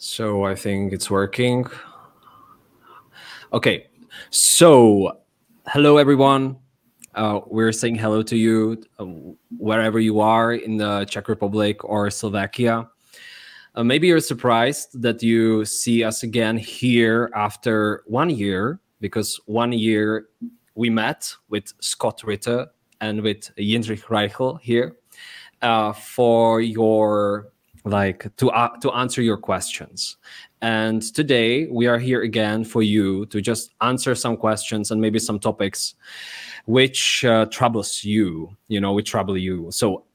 So I think it's working. Okay, so hello everyone. We're saying hello to you wherever you are in the Czech Republic or Slovakia. Maybe you're surprised that you see us again here after 1 year, because 1 year we met with Scott Ritter and with Jindřich Rajchl here for your to answer your questions. And today we are here again for you to just answer some questions and maybe some topics which troubles you, which trouble you. So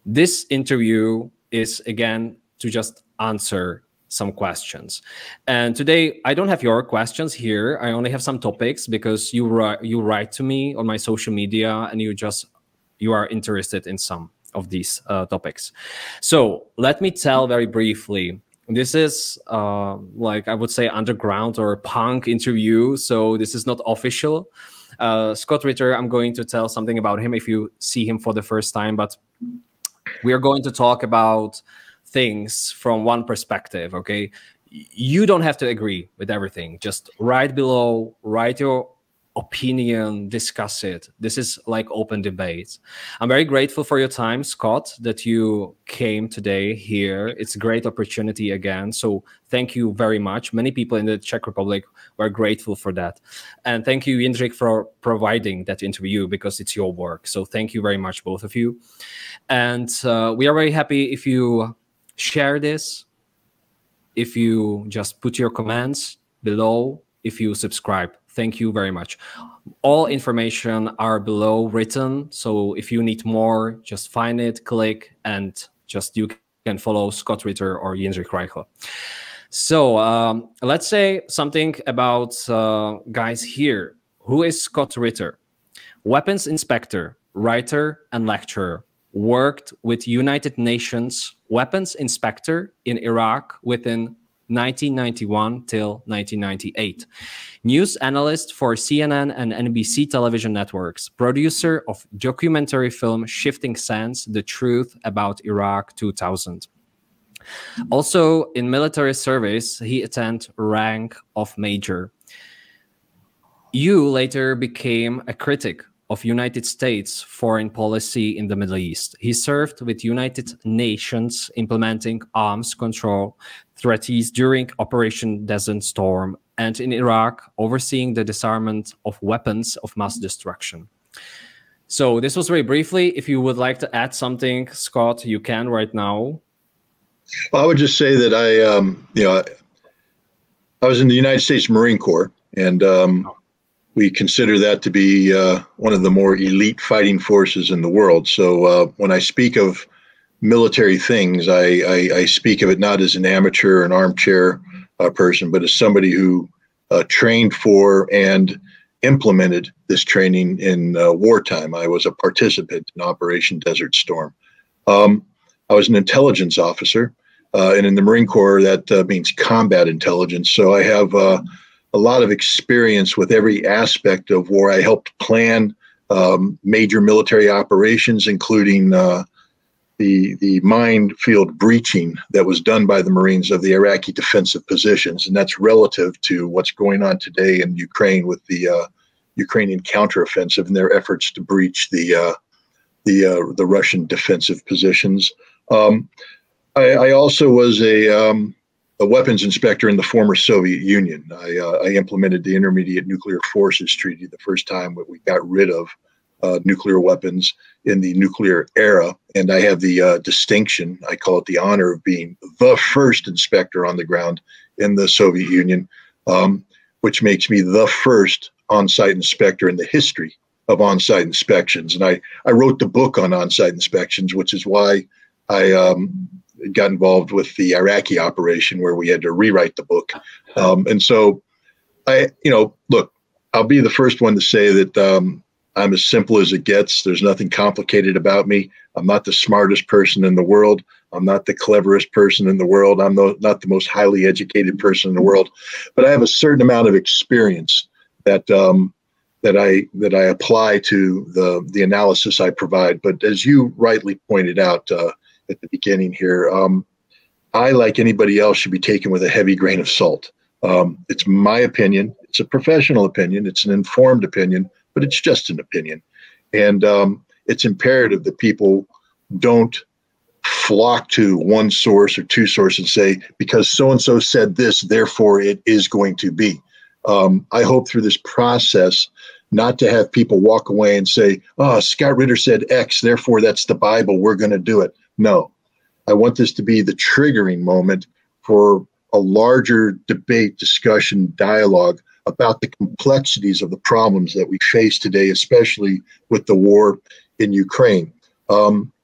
this interview is again to just answer some questions. And today I don't have your questions here. I only have some topics because you write to me on my social media and you are interested in some of these topics. So let me tell very briefly. This is like I would say underground or punk interview. So this is not official. Scott Ritter, I'm going to tell something about him if you see him for the first time, but we are going to talk about things from one perspective, okay? You don't have to agree with everything. Just write below, write your opinion, discuss it. This is like open debate. I'm very grateful for your time, Scott, that you came today here. It's a great opportunity again. So thank you very much. Many people in the Czech Republic were grateful for that. And thank you, Jindřich, for providing that interview because it's your work. So thank you very much, both of you. And we are very happy if you share this, if you just put your comments below, if you subscribe. Thank you very much. All information are below written. So if you need more, just find it, click, and just you can follow Scott Ritter or Jindřich Rajchl. So let's say something about guys here. Who is Scott Ritter? Weapons inspector, writer, and lecturer. Worked with United Nations weapons inspector in Iraq within 1991 till 1998. News analyst for CNN and NBC television networks. Producer of documentary film Shifting Sands, The Truth About Iraq 2000. Also in military service, he attained rank of major. You later became a critic of United States foreign policy in the Middle East. He served with United Nations implementing arms control treaties during Operation Desert Storm and in Iraq overseeing the disarmament of weapons of mass destruction. So this was very briefly. If you would like to add something, Scott, you can right now. Well, I would just say that I was in the United States Marine Corps, and we consider that to be one of the more elite fighting forces in the world. So when I speak of military things, I speak of it not as an amateur, an armchair person, but as somebody who trained for and implemented this training in wartime. I was a participant in Operation Desert Storm. I was an intelligence officer, and in the Marine Corps, that means combat intelligence. So I have a lot of experience with every aspect of war. I helped plan major military operations, including the minefield breaching that was done by the Marines of the Iraqi defensive positions. And that's relative to what's going on today in Ukraine with the Ukrainian counteroffensive and their efforts to breach the Russian defensive positions. I also was a weapons inspector in the former Soviet Union. I implemented the Intermediate Nuclear Forces Treaty, the first time that we got rid of nuclear weapons in the nuclear era. And I have the distinction, I call it the honor, of being the first inspector on the ground in the Soviet Union, which makes me the first on-site inspector in the history of on-site inspections. And I wrote the book on on-site inspections, which is why I got involved with the Iraqi operation where we had to rewrite the book. And so look, I'll be the first one to say that I'm as simple as it gets. There's nothing complicated about me. I'm not the smartest person in the world. I'm not the cleverest person in the world. I'm not the most highly educated person in the world, but I have a certain amount of experience that I apply to the analysis I provide. But as you rightly pointed out at the beginning here, I, like anybody else, should be taken with a heavy grain of salt. It's my opinion. It's a professional opinion. It's an informed opinion, but it's just an opinion. And it's imperative that people don't flock to one source or two sources and say, because so-and-so said this, therefore it is going to be. I hope through this process not to have people walk away and say, oh, Scott Ritter said X, therefore that's the Bible, we're going to do it. No, I want this to be the triggering moment for a larger debate, discussion, dialogue about the complexities of the problems that we face today, especially with the war in Ukraine,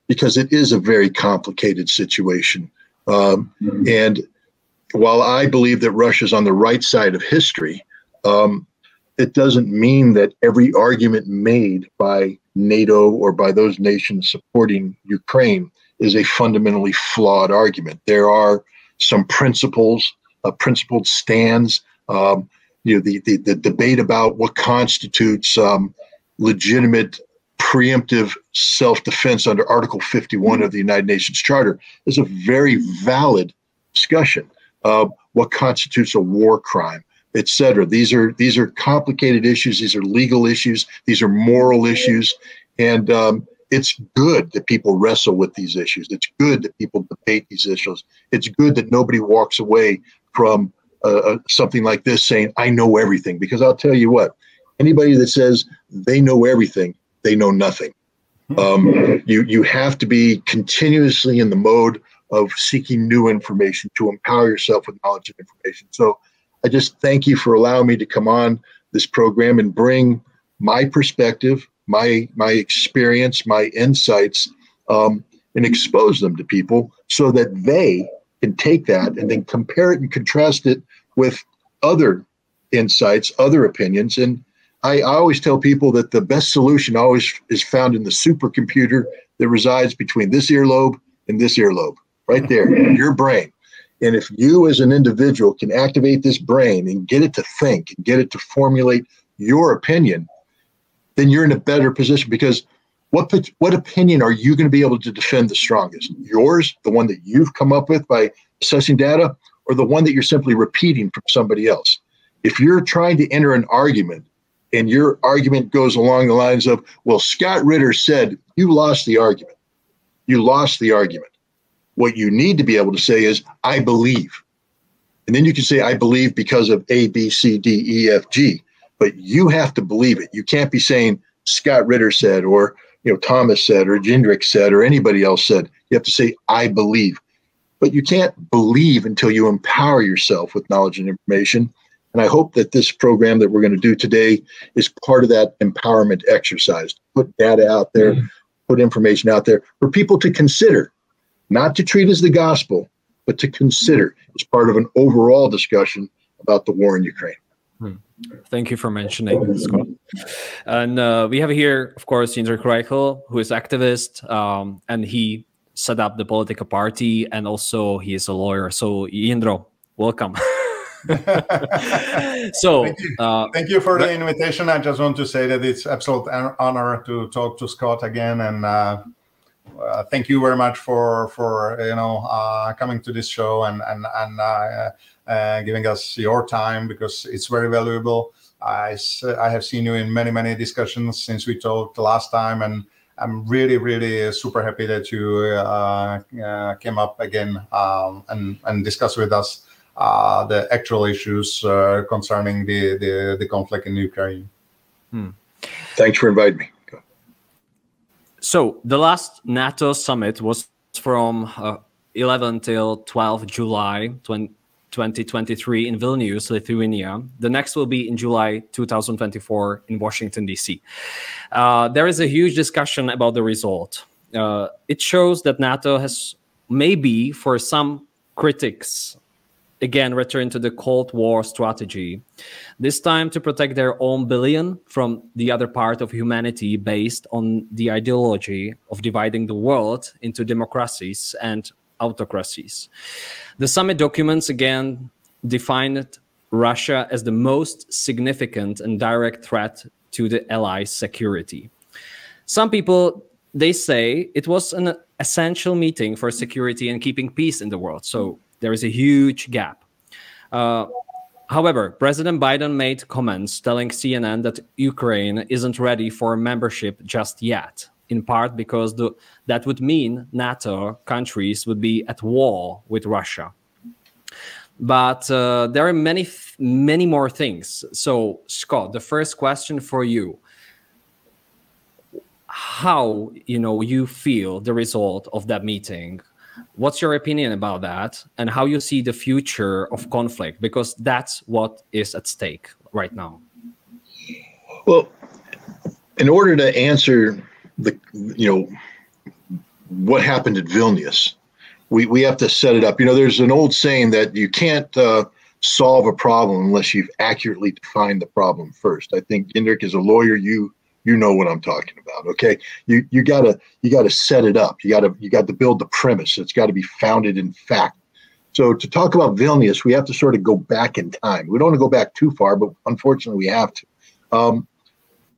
because it is a very complicated situation. And while I believe that Russia's on the right side of history, it doesn't mean that every argument made by NATO or by those nations supporting Ukraine is a fundamentally flawed argument. There are some principles, principled stands. The debate about what constitutes legitimate preemptive self-defense under Article 51 of the United Nations Charter is a very valid discussion of what constitutes a war crime, etc. These are complicated issues. These are legal issues. These are moral issues. And it's good that people wrestle with these issues. It's good that people debate these issues. It's good that nobody walks away from something like this saying, I know everything. Because I'll tell you what, anybody that says they know everything, they know nothing. You have to be continuously in the mode of seeking new information to empower yourself with knowledge and information. So I just thank you for allowing me to come on this program and bring my perspective, my experience, my insights, and expose them to people so that they can take that and then compare it and contrast it with other insights, other opinions. And I always tell people that the best solution always is found in the supercomputer that resides between this earlobe and this earlobe, right there, your brain. And if you as an individual can activate this brain and get it to think and get it to formulate your opinion, then you're in a better position, because what opinion are you going to be able to defend the strongest? Yours, the one that you've come up with by assessing data, or the one that you're simply repeating from somebody else? If you're trying to enter an argument and your argument goes along the lines of, well, Scott Ritter said, you lost the argument. You lost the argument. What you need to be able to say is, I believe. And then you can say, I believe because of A, B, C, D, E, F, G. But you have to believe it. You can't be saying Scott Ritter said, or Thomas said, or Jindřich said, or anybody else said. You have to say, I believe. But you can't believe until you empower yourself with knowledge and information. And I hope that this program that we're going to do today is part of that empowerment exercise. Put data out there, put information out there for people to consider, not to treat as the gospel, but to consider as part of an overall discussion about the war in Ukraine. Thank you for mentioning, Scott. And we have here, of course, Jindřich Rajchl, who is activist, and he set up the political party, and also he is a lawyer. So, Jindro, welcome. So, thank you for the invitation. I just want to say that it's absolute honor to talk to Scott again, and thank you very much for coming to this show and giving us your time, because it's very valuable. I have seen you in many discussions since we talked the last time, and I'm really super happy that you came up again and discuss with us the actual issues concerning the conflict in Ukraine. Thanks for inviting me. So the last NATO summit was from 11 till 12 July 2023 in Vilnius, Lithuania. The next will be in July 2024 in Washington, D.C. There is a huge discussion about the result. It shows that NATO has maybe, for some critics, again returned to the Cold War strategy, this time to protect their own billion from the other part of humanity based on the ideology of dividing the world into democracies and autocracies. The summit documents again defined Russia as the most significant and direct threat to the Allies' security. Some people they say it was an essential meeting for security and keeping peace in the world. So there is a huge gap. However, President Biden made comments telling CNN that Ukraine isn't ready for membership just yet, in part because that would mean NATO countries would be at war with Russia. But there are many more things. So, Scott, the first question for you: how you feel the result of that meeting? What's your opinion about that, and how you see the future of conflict? Because that's what is at stake right now. Well, in order to answer what happened at Vilnius, we have to set it up. There's an old saying that you can't solve a problem unless you've accurately defined the problem first. I think, Jindřich, as a lawyer, you know what I'm talking about. Okay, you gotta set it up. You got to build the premise. It's got to be founded in fact. So to talk about Vilnius, we have to sort of go back in time. We don't want to go back too far, but unfortunately we have to.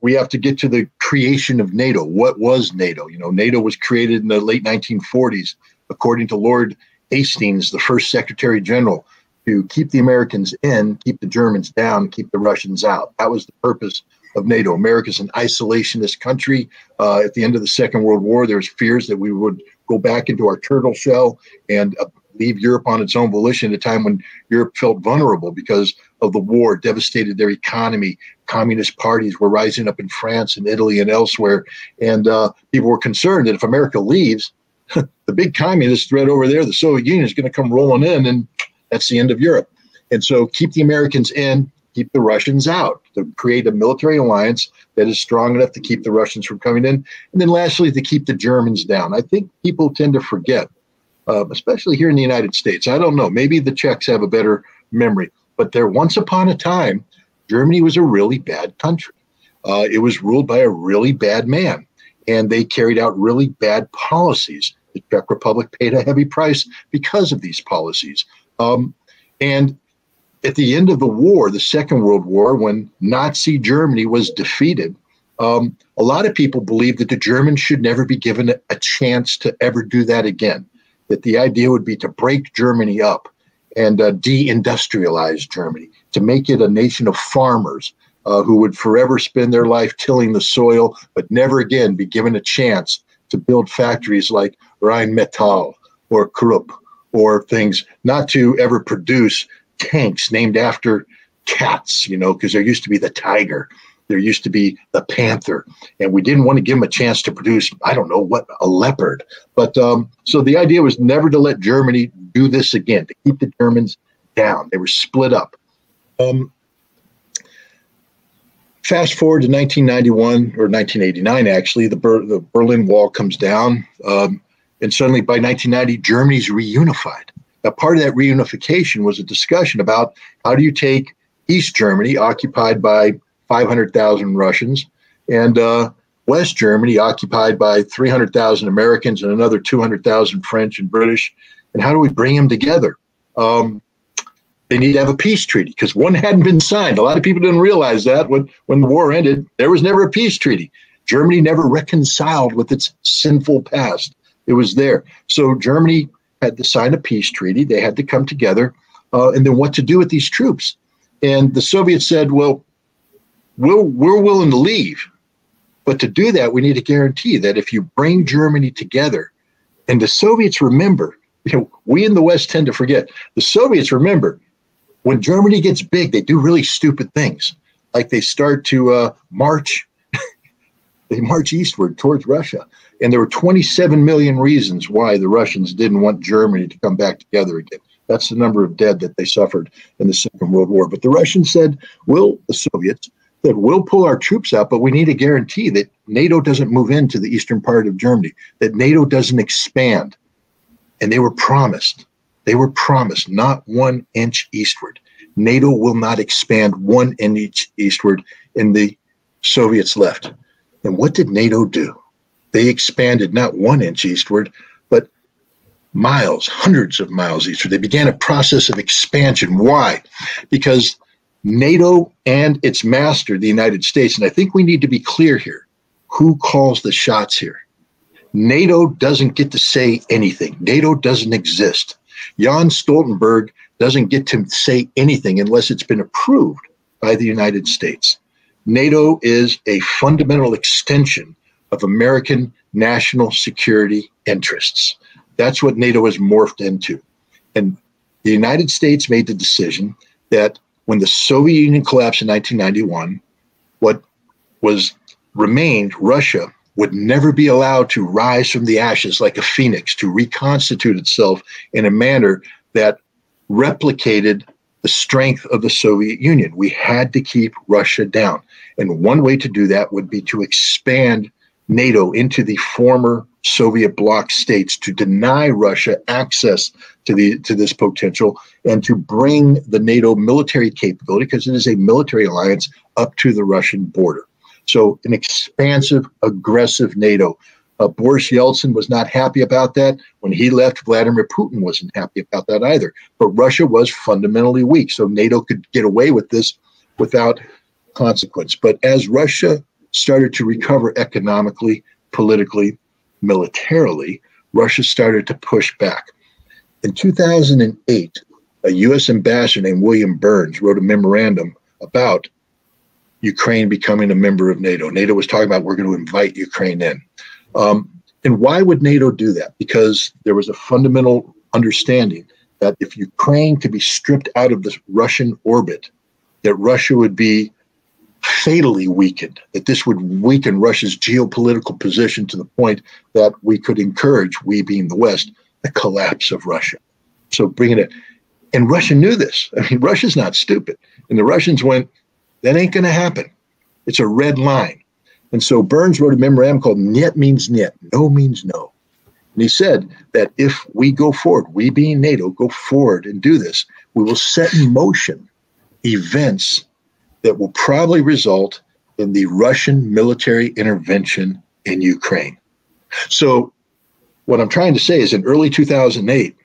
We have to get to the creation of NATO. What was NATO? NATO was created in the late 1940s, according to Lord Hastings, the first Secretary General, to keep the Americans in, keep the Germans down, keep the Russians out. That was the purpose of NATO. America's an isolationist country. At the end of the Second World War, there's fears that we would go back into our turtle shell and leave Europe on its own volition at a time when Europe felt vulnerable because of the war, devastated their economy. Communist parties were rising up in France and Italy and elsewhere. And people were concerned that if America leaves, the big communist threat over there, the Soviet Union, is going to come rolling in, and that's the end of Europe. And so keep the Americans in, keep the Russians out, to create a military alliance that is strong enough to keep the Russians from coming in. And then lastly, to keep the Germans down. I think people tend to forget, especially here in the United States. I don't know, maybe the Czechs have a better memory, but there once upon a time, Germany was a really bad country. It was ruled by a really bad man, and they carried out really bad policies. The Czech Republic paid a heavy price because of these policies. And at the end of the war, the Second World War, when Nazi Germany was defeated, a lot of people believed that the Germans should never be given a chance to ever do that again, that the idea would be to break Germany up and deindustrialize Germany, to make it a nation of farmers who would forever spend their life tilling the soil, but never again be given a chance to build factories like Rheinmetall or Krupp or things, not to ever produce tanks named after cats, because there used to be the tiger, there used to be the panther, and we didn't want to give them a chance to produce, I don't know what, a leopard. But so the idea was never to let Germany do this again, to keep the Germans down. They were split up. Fast forward to 1991 or 1989, actually, the Berlin Wall comes down, and suddenly by 1990, Germany's reunified. Now, part of that reunification was a discussion about how do you take East Germany, occupied by 500,000 Russians, and West Germany, occupied by 300,000 Americans and another 200,000 French and British, and how do we bring them together? They need to have a peace treaty because one hadn't been signed. A lot of people didn't realize that when the war ended, there was never a peace treaty. Germany never reconciled with its sinful past. It was there. So Germany had to sign a peace treaty. They had to come together. And then what to do with these troops? And the Soviets said, well, we're willing to leave. But to do that, we need a guarantee that if you bring Germany together, and the Soviets remember, we in the West tend to forget, the Soviets remember, when Germany gets big, they do really stupid things. Like they start to march eastward towards Russia. And there were 27 million reasons why the Russians didn't want Germany to come back together again. That's the number of dead that they suffered in the Second World War. But the Russians said, the Soviets said, we'll pull our troops out, but we need a guarantee that NATO doesn't move into the eastern part of Germany, that NATO doesn't expand. And they were promised not 1 inch eastward. NATO will not expand 1 inch eastward, and the Soviets left. And what did NATO do? They expanded not 1 inch eastward, but miles, hundreds of miles eastward. They began a process of expansion. Why? Because NATO and its master, the United States, and I think we need to be clear here, who calls the shots here? NATO doesn't get to say anything. NATO doesn't exist. Jan Stoltenberg doesn't get to say anything unless it's been approved by the United States. NATO is a fundamental extension of American national security interests. That's what NATO has morphed into. And the United States made the decision that when the Soviet Union collapsed in 1991, what remained, Russia, would never be allowed to rise from the ashes like a phoenix, to reconstitute itself in a manner that replicated the strength of the Soviet Union. We had to keep Russia down. And one way to do that would be to expand NATO into the former Soviet bloc states, to deny Russia access to this potential, and to bring the NATO military capability, because it is a military alliance, up to the Russian border. So an expansive, aggressive NATO. Boris Yeltsin was not happy about that. When he left, Vladimir Putin wasn't happy about that either. But Russia was fundamentally weak, so NATO could get away with this without consequence. But as Russia started to recover economically, politically, militarily, Russia started to push back. In 2008, a U.S. ambassador named William Burns wrote a memorandum about Ukraine becoming a member of NATO. NATO was talking about, we're going to invite Ukraine in. And why would NATO do that? Because there was a fundamental understanding that if Ukraine could be stripped out of the Russian orbit, that Russia would be fatally weakened, that this would weaken Russia's geopolitical position to the point that we could encourage, we being the West, the collapse of Russia. So bringing it, and Russia knew this. I mean, Russia's not stupid. And the Russians went, that ain't going to happen. It's a red line. And so Burns wrote a memorandum called Niet means Niet, no means no. And he said that if we go forward, we being NATO, go forward and do this, we will set in motion events that will probably result in the Russian military intervention in Ukraine. So what I'm trying to say is in early 2008,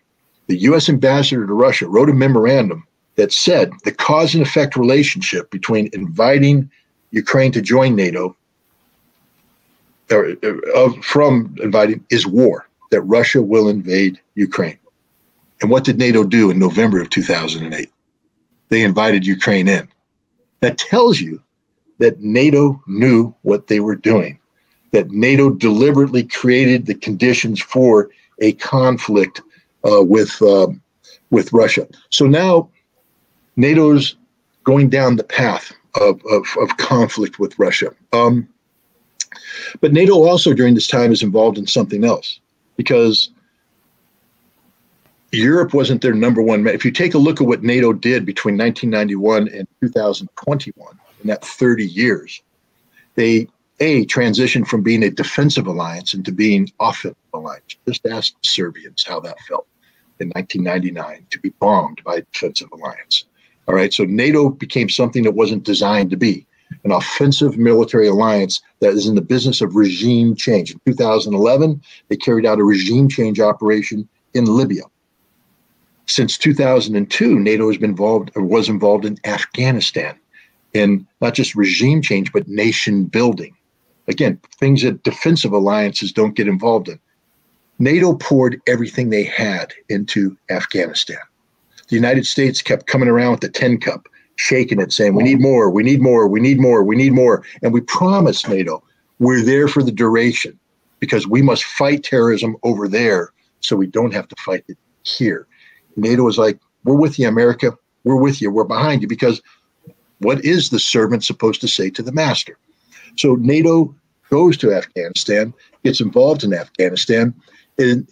the U.S. ambassador to Russia wrote a memorandum that said the cause and effect relationship between inviting Ukraine to join NATO from inviting is war, that Russia will invade Ukraine. And what did NATO do in November of 2008? They invited Ukraine in. That tells you that NATO knew what they were doing, that NATO deliberately created the conditions for a conflict with Russia. So now NATO's going down the path of conflict with Russia. But NATO also during this time is involved in something else, because Europe wasn't their number one. If you take a look at what NATO did between 1991 and 2021, in that 30 years, they transitioned from being a defensive alliance into being offensive alliance. Just ask the Serbians how that felt in 1999 to be bombed by a defensive alliance. All right, so NATO became something that wasn't designed to be an offensive military alliance that is in the business of regime change. In 2011, they carried out a regime change operation in Libya. Since 2002, NATO has been involved, or was involved in Afghanistan, in not just regime change, but nation building. Again, things that defensive alliances don't get involved in. NATO poured everything they had into Afghanistan. The United States kept coming around with the 10 cup, shaking it, saying, we need more, we need more, we need more, we need more. And we promised NATO, we're there for the duration because we must fight terrorism over there so we don't have to fight it here. NATO was like, we're with you, America. We're with you. We're behind you, because what is the servant supposed to say to the master? So NATO goes to Afghanistan, gets involved in Afghanistan. In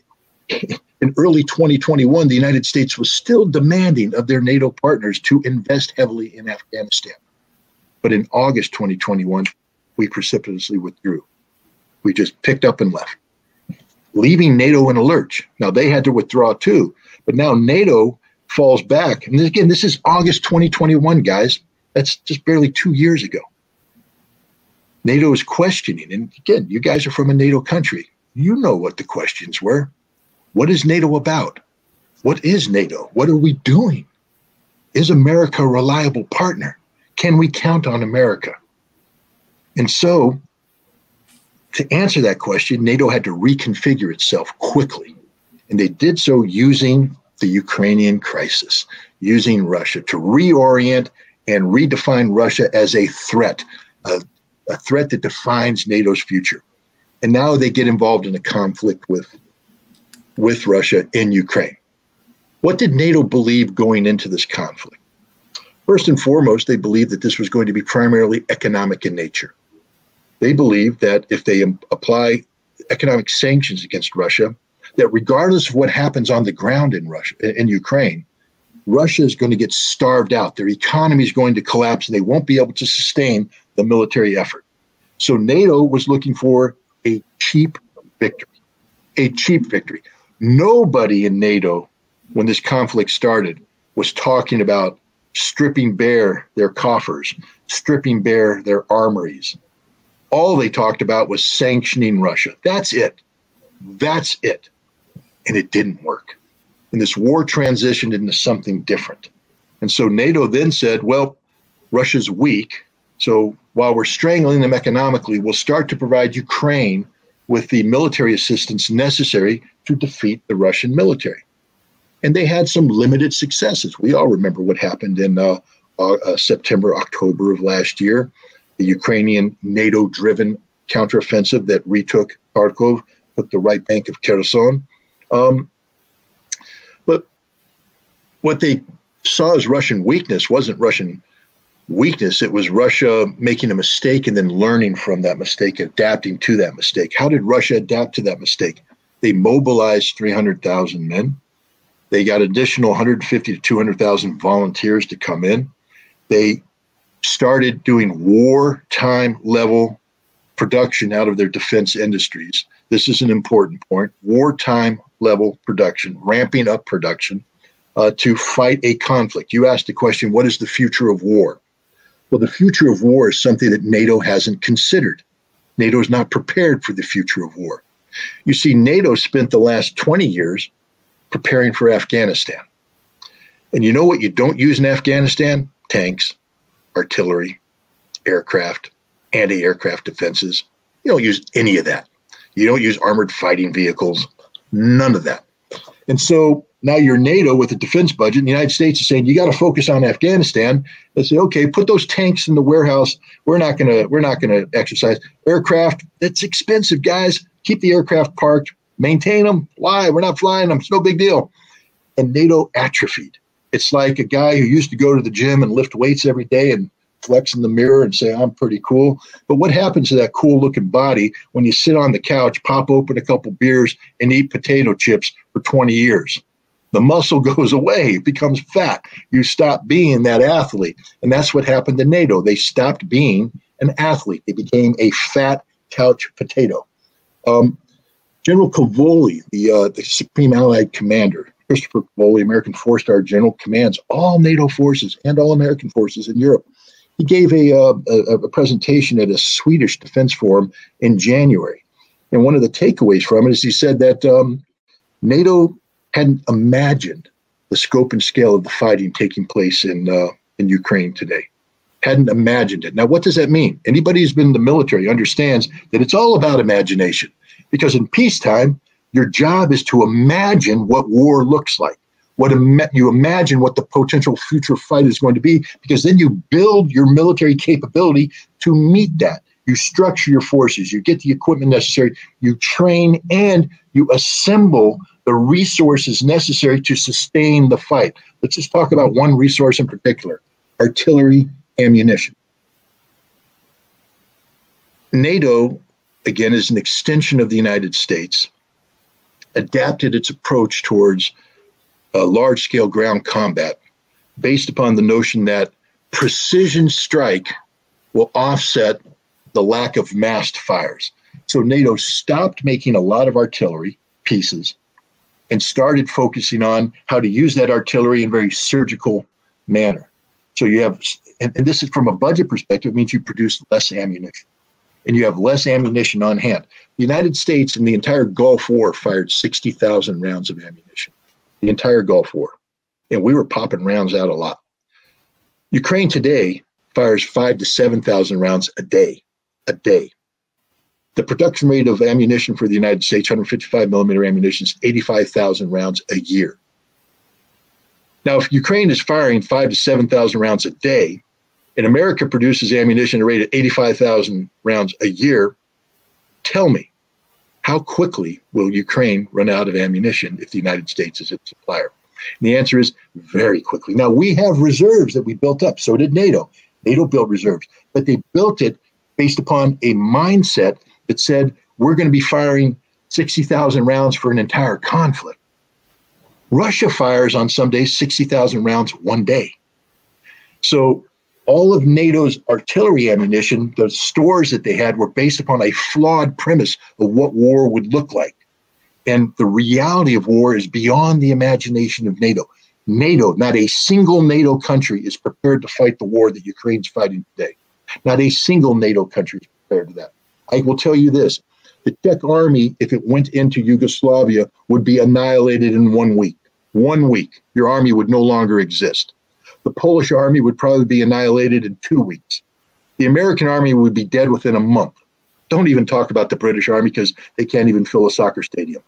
early 2021, the United States was still demanding of their NATO partners to invest heavily in Afghanistan. But in August 2021, we precipitously withdrew. We just picked up and left, leaving NATO in a lurch. Now, they had to withdraw too, but now NATO falls back. And again, this is August 2021, guys. That's just barely 2 years ago. NATO is questioning. And again, you guys are from a NATO country. You know what the questions were. What is NATO about? What is NATO? What are we doing? Is America a reliable partner? Can we count on America? And so to answer that question, NATO had to reconfigure itself quickly. And they did so using the Ukrainian crisis, using Russia to reorient and redefine Russia as a threat that defines NATO's future. And now they get involved in a conflict with Russia in Ukraine. What did NATO believe going into this conflict? First and foremost, they believed that this was going to be primarily economic in nature. They believed that if they apply economic sanctions against Russia, that regardless of what happens on the ground in Russia, in Ukraine, Russia is going to get starved out. Their economy is going to collapse, and they won't be able to sustain the military effort. So NATO was looking for a cheap victory. A cheap victory. Nobody in NATO, when this conflict started, was talking about stripping bare their coffers, stripping bare their armories. All they talked about was sanctioning Russia. That's it. That's it. And it didn't work. And this war transitioned into something different. And so NATO then said, well, Russia's weak. So while we're strangling them economically, we'll start to provide Ukraine with the military assistance necessary to defeat the Russian military. And they had some limited successes. We all remember what happened in September, October of last year, the Ukrainian NATO-driven counteroffensive that retook Kharkov, took the right bank of Kherson. But what they saw as Russian weakness wasn't Russian weakness. It was Russia making a mistake and then learning from that mistake, adapting to that mistake. How did Russia adapt to that mistake? They mobilized 300,000 men. They got additional 150 to 200,000 volunteers to come in. They started doing wartime level production out of their defense industries. This is an important point. Wartime level production, ramping up production to fight a conflict. You asked the question, what is the future of war? Well, the future of war is something that NATO hasn't considered. NATO is not prepared for the future of war. You see, NATO spent the last 20 years preparing for Afghanistan. And you know what you don't use in Afghanistan? Tanks, artillery, aircraft, anti-aircraft defenses. You don't use any of that. You don't use armored fighting vehicles, none of that. And so now you're NATO with a defense budget, and the United States is saying, you got to focus on Afghanistan. They say, okay, put those tanks in the warehouse. We're not gonna exercise. Aircraft, that's expensive, guys. Keep the aircraft parked, maintain them, fly. We're not flying them. It's no big deal. And NATO atrophied. It's like a guy who used to go to the gym and lift weights every day and flex in the mirror and say, I'm pretty cool. But what happens to that cool looking body when you sit on the couch, pop open a couple beers, and eat potato chips for 20 years? The muscle goes away, it becomes fat. You stop being that athlete. And that's what happened to NATO. They stopped being an athlete. They became a fat couch potato. General Cavoli, the Supreme Allied Commander, Christopher Cavoli, American four-star general, commands all NATO forces and all American forces in Europe. He gave a presentation at a Swedish defense forum in January. And one of the takeaways from it is he said that NATO hadn't imagined the scope and scale of the fighting taking place in Ukraine today. Hadn't imagined it. Now, what does that mean? Anybody who's been in the military understands that it's all about imagination. Because in peacetime, your job is to imagine what war looks like. You imagine what the potential future fight is going to be, because then you build your military capability to meet that. You structure your forces, you get the equipment necessary, you train, and you assemble the resources necessary to sustain the fight. Let's just talk about one resource in particular: artillery, ammunition. NATO, again, is an extension of the United States, adapted its approach towards large-scale ground combat based upon the notion that precision strike will offset the lack of massed fires. So NATO stopped making a lot of artillery pieces and started focusing on how to use that artillery in a very surgical manner. So you have, and this is from a budget perspective, it means you produce less ammunition. And you have less ammunition on hand. The United States in the entire Gulf War fired 60,000 rounds of ammunition. The entire Gulf War. And we were popping rounds out a lot. Ukraine today fires 5,000 to 7,000 rounds a day. A day. The production rate of ammunition for the United States, 155 millimeter ammunition, is 85,000 rounds a year. Now, if Ukraine is firing 5,000 to 7,000 rounds a day, and America produces ammunition at a rate of 85,000 rounds a year, tell me, how quickly will Ukraine run out of ammunition if the United States is its supplier? And the answer is very quickly. Now, we have reserves that we built up. So did NATO. NATO built reserves, but they built it based upon a mindset that said, we're going to be firing 60,000 rounds for an entire conflict. Russia fires on some days 60,000 rounds one day. So all of NATO's artillery ammunition, the stores that they had, were based upon a flawed premise of what war would look like. And the reality of war is beyond the imagination of NATO. NATO, not a single NATO country is prepared to fight the war that Ukraine's fighting today. Not a single NATO country is prepared to that. I will tell you this. The Czech army, if it went into Yugoslavia, would be annihilated in 1 week. 1 week. Your army would no longer exist. The Polish army would probably be annihilated in 2 weeks. The American army would be dead within a month. Don't even talk about the British army because they can't even fill a soccer stadium.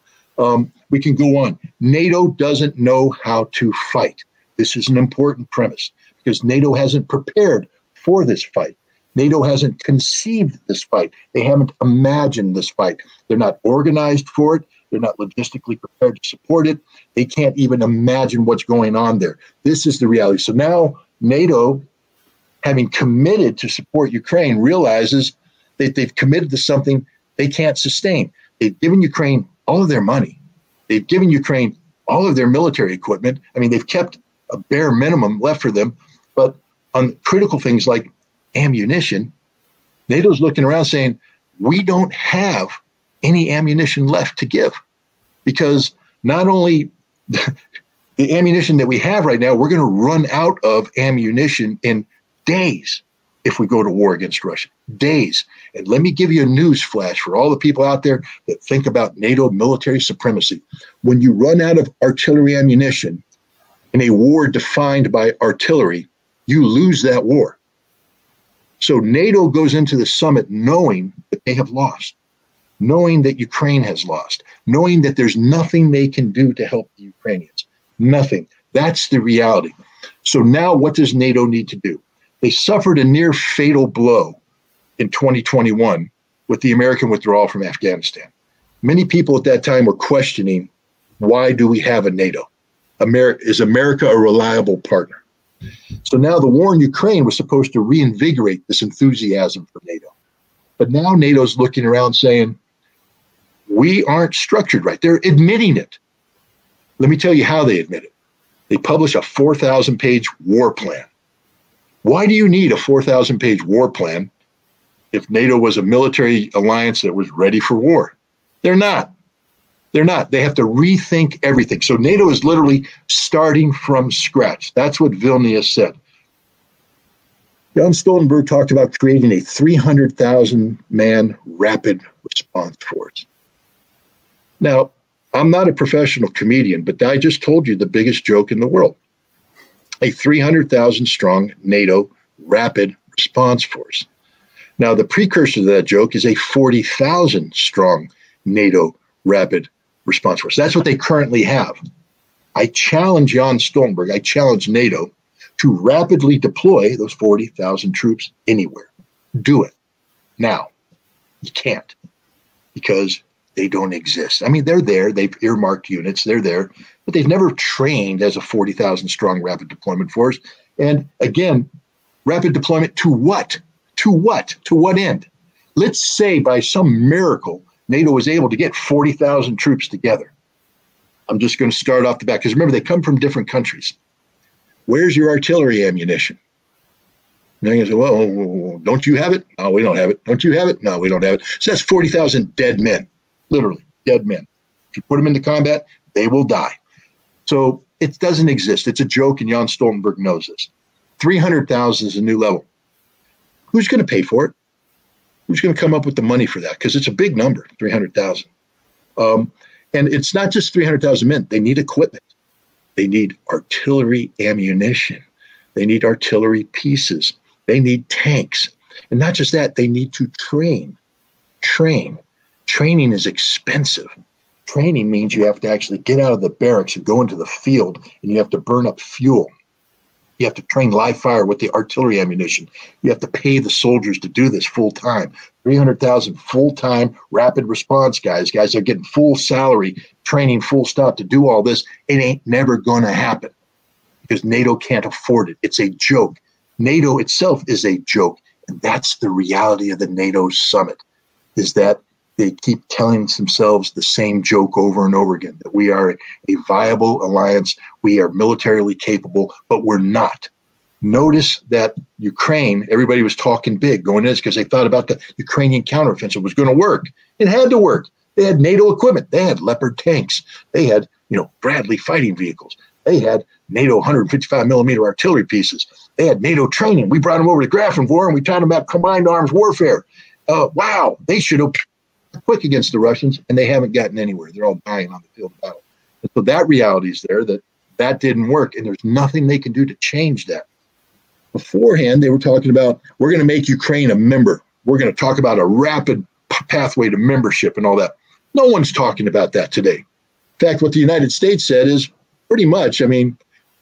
We can go on. NATO doesn't know how to fight. This is an important premise because NATO hasn't prepared for this fight. NATO hasn't conceived this fight. They haven't imagined this fight. They're not organized for it. They're not logistically prepared to support it. They can't even imagine what's going on there. This is the reality. So now NATO, having committed to support Ukraine, realizes that they've committed to something they can't sustain. They've given Ukraine all of their money. They've given Ukraine all of their military equipment. I mean, they've kept a bare minimum left for them. But on critical things like ammunition, NATO's looking around saying, we don't have any ammunition left to give. Because not only the ammunition that we have right now, we're going to run out of ammunition in days if we go to war against Russia. Days. And let me give you a news flash for all the people out there that think about NATO military supremacy. When you run out of artillery ammunition in a war defined by artillery, you lose that war. So NATO goes into the summit knowing that they have lost, knowing that Ukraine has lost, knowing that there's nothing they can do to help the Ukrainians. Nothing. That's the reality. So now what does NATO need to do? They suffered a near fatal blow in 2021 with the American withdrawal from Afghanistan. Many people at that time were questioning, why do we have a NATO? Is America a reliable partner? So now the war in Ukraine was supposed to reinvigorate this enthusiasm for NATO. But now NATO's looking around saying, we aren't structured right. They're admitting it. Let me tell you how they admit it. They publish a 4,000-page war plan. Why do you need a 4,000-page war plan if NATO was a military alliance that was ready for war? They're not. They're not. They have to rethink everything. So NATO is literally starting from scratch. That's what Vilnius said. Jan Stoltenberg talked about creating a 300,000-man rapid response force. Now, I'm not a professional comedian, but I just told you the biggest joke in the world. A 300,000-strong NATO rapid response force. Now, the precursor to that joke is a 40,000-strong NATO rapid response force. That's what they currently have. I challenge Jan Stoltenberg, I challenge NATO to rapidly deploy those 40,000 troops anywhere. Do it now. You can't because they don't exist. I mean, they're there. They've earmarked units. They're there, but they've never trained as a 40,000 strong rapid deployment force. And again, rapid deployment to what? To what? To what end? Let's say by some miracle, NATO was able to get 40,000 troops together. I'm just going to start off the bat because remember, they come from different countries. Where's your artillery ammunition? And they're going to say, well, don't you have it? No, we don't have it. Don't you have it? No, we don't have it. So that's 40,000 dead men, literally dead men. If you put them into combat, they will die. So it doesn't exist. It's a joke, and Jan Stoltenberg knows this. 300,000 is a new level. Who's going to pay for it? Who's going to come up with the money for that? Because it's a big number, 300,000. And it's not just 300,000 men. They need equipment. They need artillery ammunition. They need artillery pieces. They need tanks. And not just that, they need to train train. Training is expensive. Training means you have to actually get out of the barracks and go into the field, and you have to burn up fuel. You have to train live fire with the artillery ammunition. You have to pay the soldiers to do this full time. 300,000 full-time rapid response guys are getting full salary, training full stop to do all this. It ain't never going to happen because NATO can't afford it. It's a joke. NATO itself is a joke. And that's the reality of the NATO summit, is that they keep telling themselves the same joke over and over again, that we are a viable alliance, we are militarily capable, but we're not. Notice that Ukraine, everybody was talking big going in this because they thought about the Ukrainian counteroffensive was going to work. It had to work. They had NATO equipment. They had Leopard tanks. They had, Bradley fighting vehicles. They had NATO 155 millimeter artillery pieces. They had NATO training. We brought them over to Grafenwohr and we taught them about combined arms warfare. Wow, they should have quick against the Russians, and they haven't gotten anywhere. They're all dying on the field of battle. And so that reality is there, that didn't work, and there's nothing they can do to change that. Beforehand, they were talking about, we're going to make Ukraine a member. We're going to talk about a rapid pathway to membership and all that. No one's talking about that today. In fact, what the United States said is pretty much,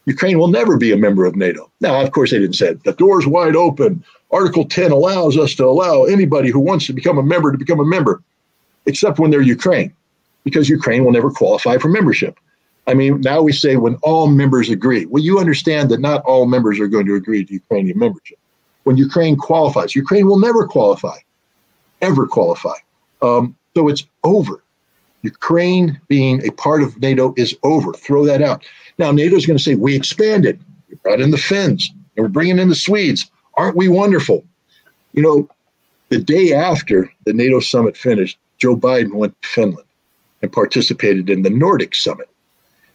Ukraine will never be a member of NATO. Now, of course, they didn't say it. The door's wide open. Article 10 allows us to allow anybody who wants to become a member to become a member, except when they're Ukraine, because Ukraine will never qualify for membership. Now we say when all members agree. Well, you understand that not all members are going to agree to Ukrainian membership. When Ukraine qualifies, Ukraine will never qualify, ever qualify. So it's over. Ukraine being a part of NATO is over. Throw that out. Now, NATO's going to say, we expanded. We brought in the Finns, and we're bringing in the Swedes. Aren't we wonderful? The day after the NATO summit finished, Joe Biden went to Finland and participated in the Nordic summit.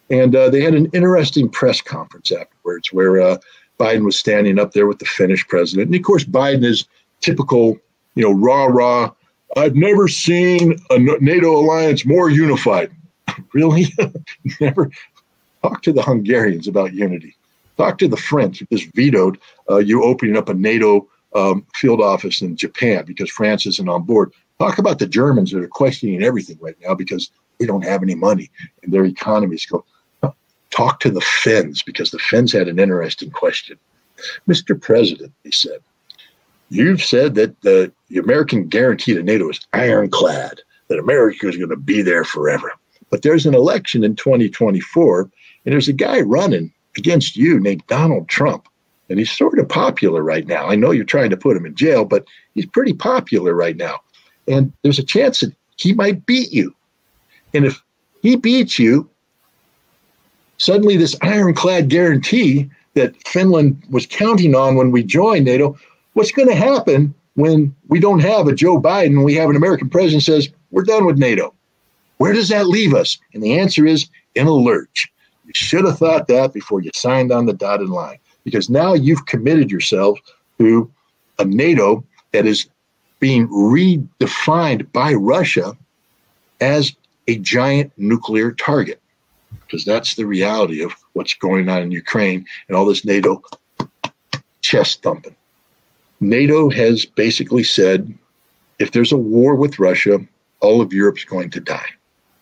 And they had an interesting press conference afterwards where Biden was standing up there with the Finnish president. And of course, Biden is typical, rah-rah. I've never seen a NATO alliance more unified. Really? Never. Talk to the Hungarians about unity. Talk to the French who just vetoed you opening up a NATO field office in Japan because France isn't on board. Talk about the Germans that are questioning everything right now because they don't have any money and their economies go. Talk to the Finns because the Finns had an interesting question. Mr. President, he said, you've said that the American guarantee to NATO is ironclad, that America is going to be there forever. But there's an election in 2024, and there's a guy running against you named Donald Trump. And he's sort of popular right now. I know you're trying to put him in jail, but he's pretty popular right now. And there's a chance that he might beat you. And if he beats you, suddenly this ironclad guarantee that Finland was counting on when we joined NATO, what's going to happen when we don't have a Joe Biden, we have an American president who says, we're done with NATO? Where does that leave us? And the answer is in a lurch. You should have thought that before you signed on the dotted line, because now you've committed yourself to a NATO that is being redefined by Russia as a giant nuclear target, because that's the reality of what's going on in Ukraine and all this NATO chest thumping. NATO has basically said, if there's a war with Russia, all of Europe's going to die.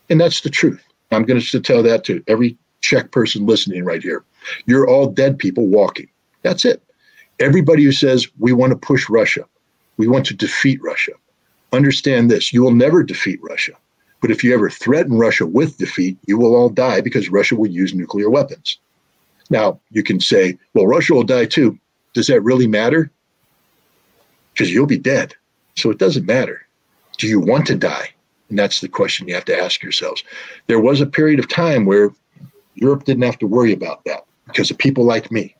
And that's the truth. I'm going to tell that to every Czech person listening right here. You're all dead people walking. That's it. Everybody who says we want to push Russia, we want to defeat Russia, understand this: you will never defeat Russia. But if you ever threaten Russia with defeat, you will all die because Russia will use nuclear weapons. Now, you can say, well, Russia will die too. Does that really matter? Because you'll be dead. So it doesn't matter. Do you want to die? And that's the question you have to ask yourselves. There was a period of time where Europe didn't have to worry about that because of people like me,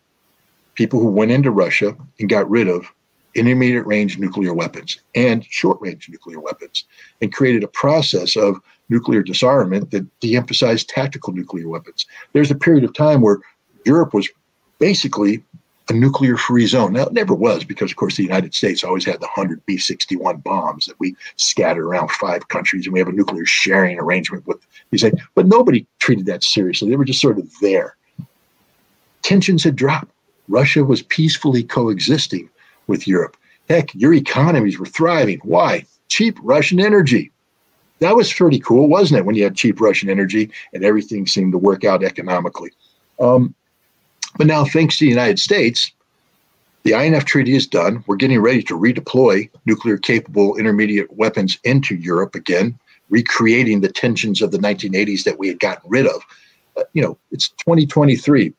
people who went into Russia and got rid of intermediate range nuclear weapons and short range nuclear weapons and created a process of nuclear disarmament that de-emphasized tactical nuclear weapons. There's a period of time where Europe was basically a nuclear-free zone. Now, it never was because, of course, the United States always had the 100 B-61 bombs that we scattered around 5 countries, and we have a nuclear sharing arrangement with these things. But nobody treated that seriously. They were just sort of there. Tensions had dropped. Russia was peacefully coexisting with Europe. Heck, your economies were thriving. Why? cheap Russian energy. That was pretty cool, wasn't it, when you had cheap Russian energy and everything seemed to work out economically. But now, thanks to the United States, the INF Treaty is done. We're getting ready to redeploy nuclear-capable intermediate weapons into Europe again, recreating the tensions of the 1980s that we had gotten rid of. It's 2023.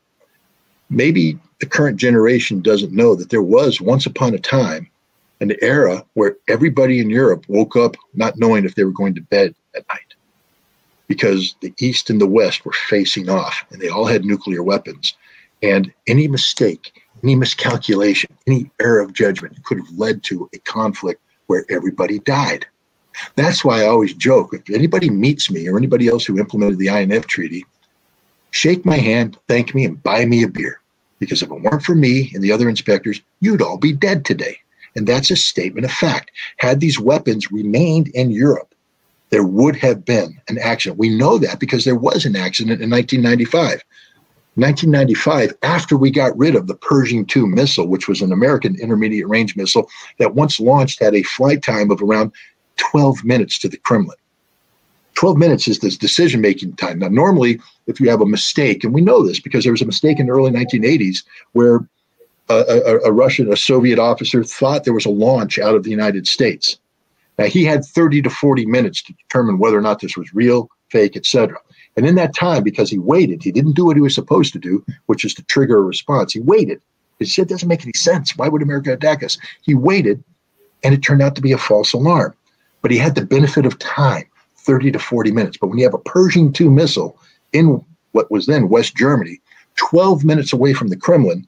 Maybe the current generation doesn't know that there was, once upon a time, an era where everybody in Europe woke up not knowing if they were going to bed at night, because the East and the West were facing off, and they all had nuclear weapons. And any mistake, any miscalculation, any error of judgment could have led to a conflict where everybody died. That's why I always joke, if anybody meets me or anybody else who implemented the INF Treaty, shake my hand, thank me, and buy me a beer. Because if it weren't for me and the other inspectors, you'd all be dead today. And that's a statement of fact. Had these weapons remained in Europe, there would have been an accident. We know that because there was an accident in 1995. 1995, after we got rid of the Pershing II missile, which was an American intermediate range missile that once launched had a flight time of around 12 minutes to the Kremlin. 12 minutes is this decision-making time. Now, normally, if you have a mistake, and we know this because there was a mistake in the early 1980s where a Soviet officer thought there was a launch out of the United States. Now, he had 30 to 40 minutes to determine whether or not this was real, fake, etc. And in that time, because he waited, he didn't do what he was supposed to do, which is to trigger a response. He waited. He said, it doesn't make any sense. Why would America attack us? He waited, and it turned out to be a false alarm. But he had the benefit of time, 30 to 40 minutes. But when you have a Pershing II missile in what was then West Germany, 12 minutes away from the Kremlin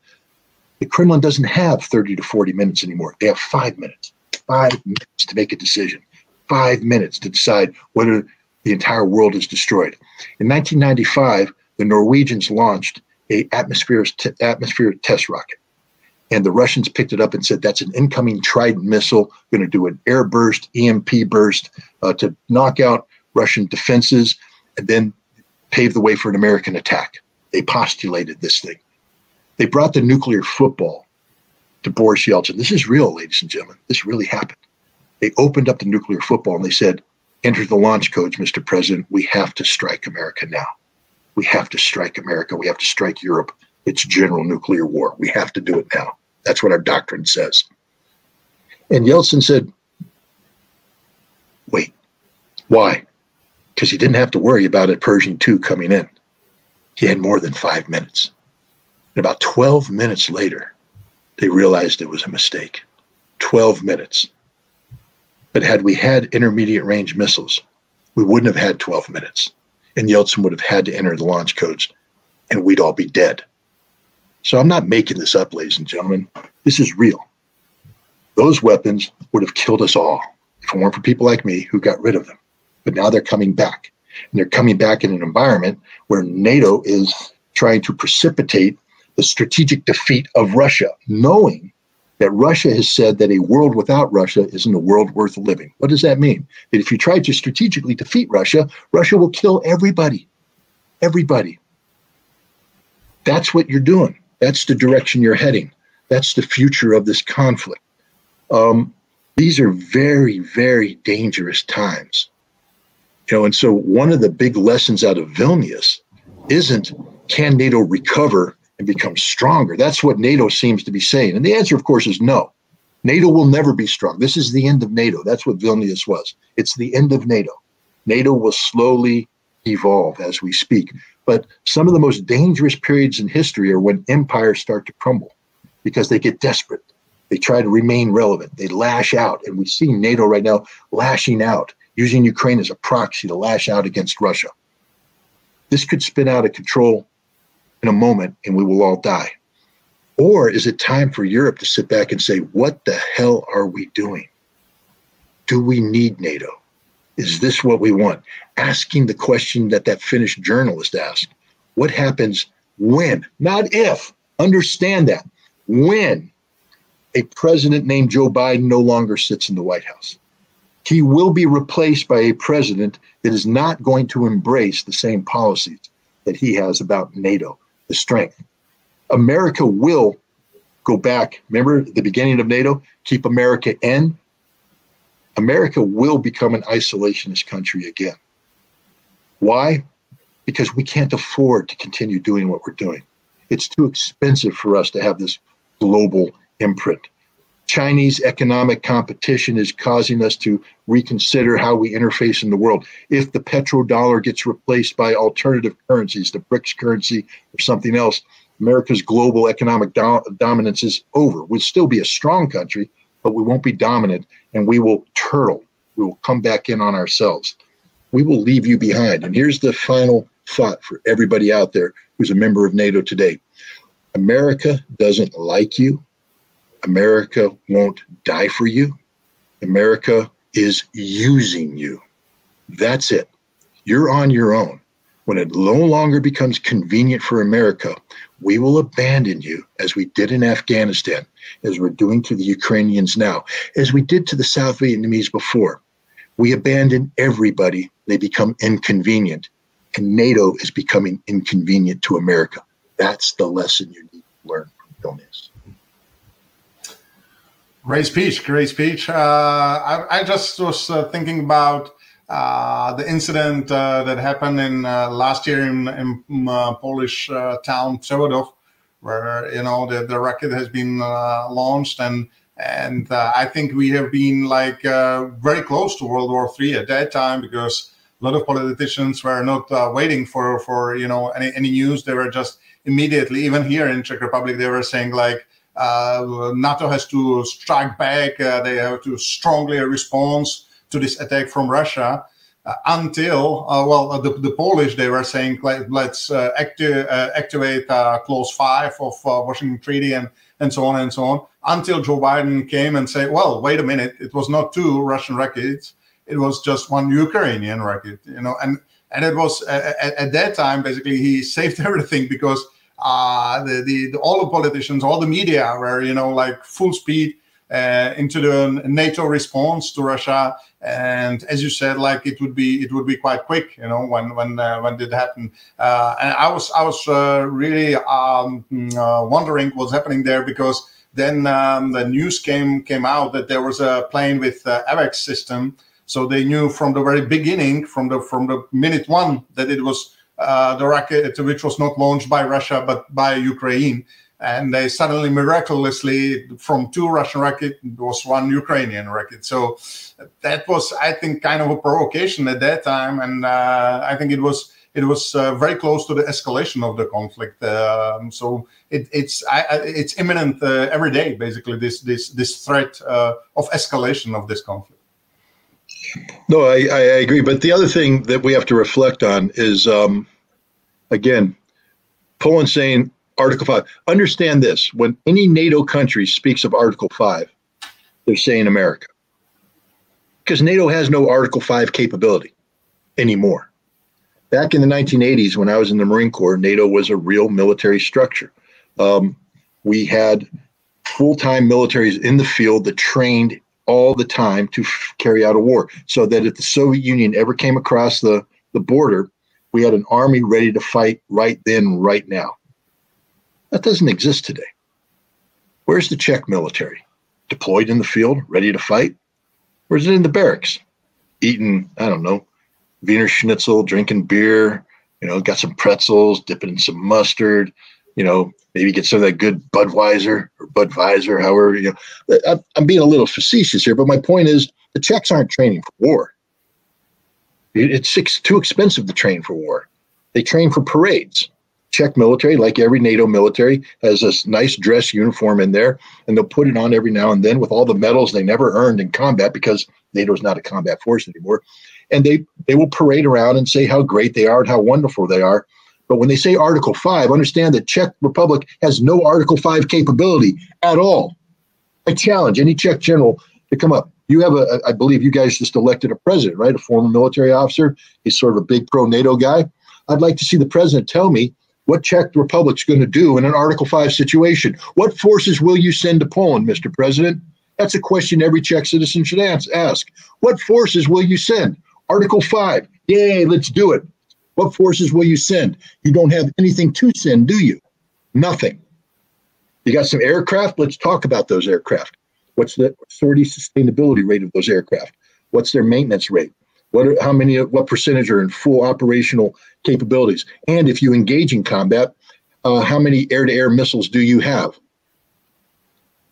doesn't have 30 to 40 minutes anymore. They have 5 minutes. 5 minutes to make a decision. 5 minutes to decide whether the entire world is destroyed. In 1995, the Norwegians launched an atmospheric test rocket. And the Russians picked it up and said, that's an incoming Trident missile, going to do an air burst, EMP burst, to knock out Russian defenses and then pave the way for an American attack. They postulated this thing. They brought the nuclear football to Boris Yeltsin. This is real, ladies and gentlemen. This really happened. They opened up the nuclear football and they said, enter the launch codes, Mr. President. We have to strike America now. We have to strike America. We have to strike Europe. It's general nuclear war. We have to do it now. That's what our doctrine says. And Yeltsin said, wait, why? Because he didn't have to worry about a Pershing II coming in. He had more than 5 minutes. And about 12 minutes later, they realized it was a mistake. 12 minutes. But had we had intermediate range missiles, we wouldn't have had 12 minutes. And Yeltsin would have had to enter the launch codes, and we'd all be dead. So I'm not making this up, ladies and gentlemen. This is real. Those weapons would have killed us all if it weren't for people like me who got rid of them. But now they're coming back. And they're coming back in an environment where NATO is trying to precipitate the strategic defeat of Russia, knowing that Russia has said that a world without Russia isn't a world worth living. What does that mean? That if you try to strategically defeat Russia, Russia will kill everybody. Everybody. That's what you're doing. That's the direction you're heading. That's the future of this conflict. These are very, very dangerous times. And so one of the big lessons out of Vilnius isn't, can NATO recover and become stronger? That's what NATO seems to be saying. And the answer, of course, is no. NATO will never be strong. This is the end of NATO. That's what Vilnius was. It's the end of NATO. NATO will slowly evolve as we speak. But some of the most dangerous periods in history are when empires start to crumble because they get desperate. They try to remain relevant. They lash out. And we see NATO right now lashing out, using Ukraine as a proxy to lash out against Russia. This could spin out of control in a moment and we will all die. Or is it time for Europe to sit back and say, what the hell are we doing? Do we need NATO? Is this what we want? Asking the question that Finnish journalist asked. What happens when, not if, understand that, when a president named Joe Biden no longer sits in the White House? He will be replaced by a president that is not going to embrace the same policies that he has about NATO, the strength. America will go back. Remember at the beginning of NATO, keep America in. America will become an isolationist country again. Why? Because we can't afford to continue doing what we're doing. It's too expensive for us to have this global imprint. Chinese economic competition is causing us to reconsider how we interface in the world. If the petrodollar gets replaced by alternative currencies, the BRICS currency or something else, America's global economic dominance is over. We'll still be a strong country, but we won't be dominant, and we will turtle. We will come back in on ourselves. We will leave you behind. And here's the final thought for everybody out there who's a member of NATO today. America doesn't like you. America won't die for you. America is using you. That's it. You're on your own. When it no longer becomes convenient for America, we will abandon you, as we did in Afghanistan, as we're doing to the Ukrainians now, as we did to the South Vietnamese before. We abandon everybody. They become inconvenient. And NATO is becoming inconvenient to America. That's the lesson you need to learn from Donetsk. Great speech, great speech. I just was thinking about the incident that happened in last year in Polish town Przewodów, where the rocket has been launched, and I think we have been like very close to World War III at that time, because a lot of politicians were not waiting for any news. They were just immediately, even here in Czech Republic, they were saying like, NATO has to strike back. They have to strongly respond to this attack from Russia. Until the Polish, they were saying like, let's activate Clause 5 of Washington Treaty and so on and so on. Until Joe Biden came and said, well, wait a minute, it was not 2 Russian rockets, it was just 1 Ukrainian rocket, and it was at that time basically he saved everything, because all the politicians, all the media were like full speed into the NATO response to Russia, and as you said, like it would be quite quick, when it happened. And I was really wondering what's happening there, because then the news came out that there was a plane with AWACS system, so they knew from the very beginning, from the minute one, that it was the rocket which was not launched by Russia but by Ukraine. And they suddenly, miraculously, from 2 Russian rockets, it was 1 Ukrainian rocket. So that was, I think, kind of a provocation at that time, and I think it was very close to the escalation of the conflict. So it's imminent every day, basically. This threat of escalation of this conflict. No, I agree. But the other thing that we have to reflect on is, again, Poland saying Article 5. Understand this. When any NATO country speaks of Article 5, they're saying America. Because NATO has no Article 5 capability anymore. Back in the 1980s, when I was in the Marine Corps, NATO was a real military structure. We had full-time militaries in the field that trained all the time to carry out a war, so that if the Soviet Union ever came across the border, we had an army ready to fight right then, right now. That doesn't exist today. Where's the Czech military? Deployed in the field, ready to fight? Or is it in the barracks, eating, I don't know, Wiener Schnitzel, drinking beer, got some pretzels, dipping in some mustard, maybe get some of that good Budweiser, however, I'm being a little facetious here, but my point is the Czechs aren't training for war. It's too expensive to train for war. They train for parades. Czech military, like every NATO military, has this nice dress uniform in there, and they'll put it on every now and then with all the medals they never earned in combat, because NATO's not a combat force anymore. And they will parade around and say how great they are and how wonderful they are. But when they say Article 5, understand that Czech Republic has no Article 5 capability at all. I challenge any Czech general to come up. You have I believe you guys just elected a president, right? A former military officer. He's sort of a big pro-NATO guy. I'd like to see the president tell me what Czech Republic's going to do in an Article 5 situation. What forces will you send to Poland, Mr. President? That's a question every Czech citizen should ask. What forces will you send? Article 5. Yay, let's do it. What forces will you send? You don't have anything to send, do you? Nothing. You got some aircraft? Let's talk about those aircraft. What's the sortie sustainability rate of those aircraft? What's their maintenance rate? What percentage are in full operational capabilities? And if you engage in combat, how many air-to-air missiles do you have?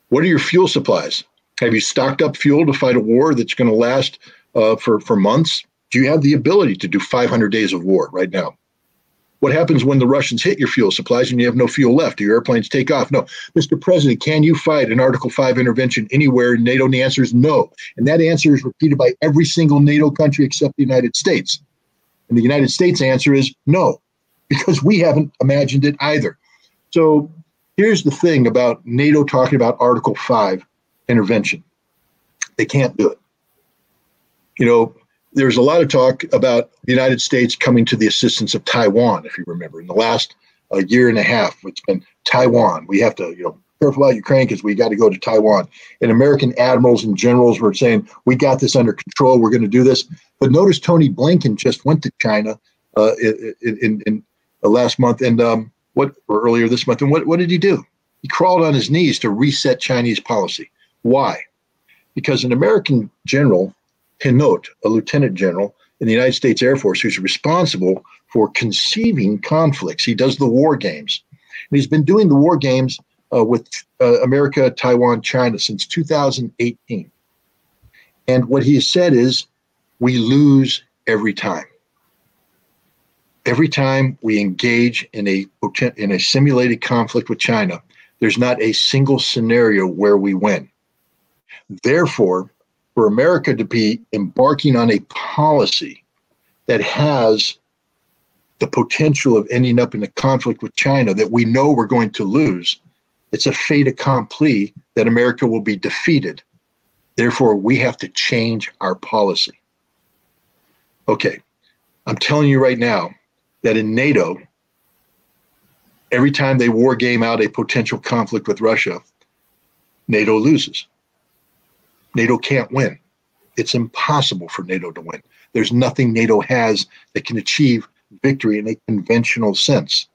What are your fuel supplies? Have you stocked up fuel to fight a war that's going to last for months? Do you have the ability to do 500 days of war right now? What happens when the Russians hit your fuel supplies and you have no fuel left? Do your airplanes take off? No. Mr. President, can you fight an Article 5 intervention anywhere in NATO? And the answer is no. And that answer is repeated by every single NATO country except the United States. And the United States answer is no, because we haven't imagined it either. So here's the thing about NATO talking about Article 5 intervention. They can't do it. You know, there's a lot of talk about the United States coming to the assistance of Taiwan, if you remember. In the last year and a half, it's been Taiwan. We have to, careful about Ukraine because we got to go to Taiwan. And American admirals and generals were saying, we got this under control. We're going to do this. But notice Tony Blinken just went to China in last month and or earlier this month. And what did he do? He crawled on his knees to reset Chinese policy. Why? Because an American general, Hinault, a lieutenant general in the United States Air Force, who's responsible for conceiving conflicts. He does the war games. And he's been doing the war games with America, Taiwan, China since 2018. And what he has said is, we lose every time. Every time we engage in a simulated conflict with China, there's not a single scenario where we win. Therefore, for America to be embarking on a policy that has the potential of ending up in a conflict with China that we know we're going to lose, it's a fait accompli that America will be defeated. Therefore, we have to change our policy. Okay, I'm telling you right now that in NATO, every time they war game out a potential conflict with Russia, NATO loses. NATO can't win. It's impossible for NATO to win. There's nothing NATO has that can achieve victory in a conventional sense.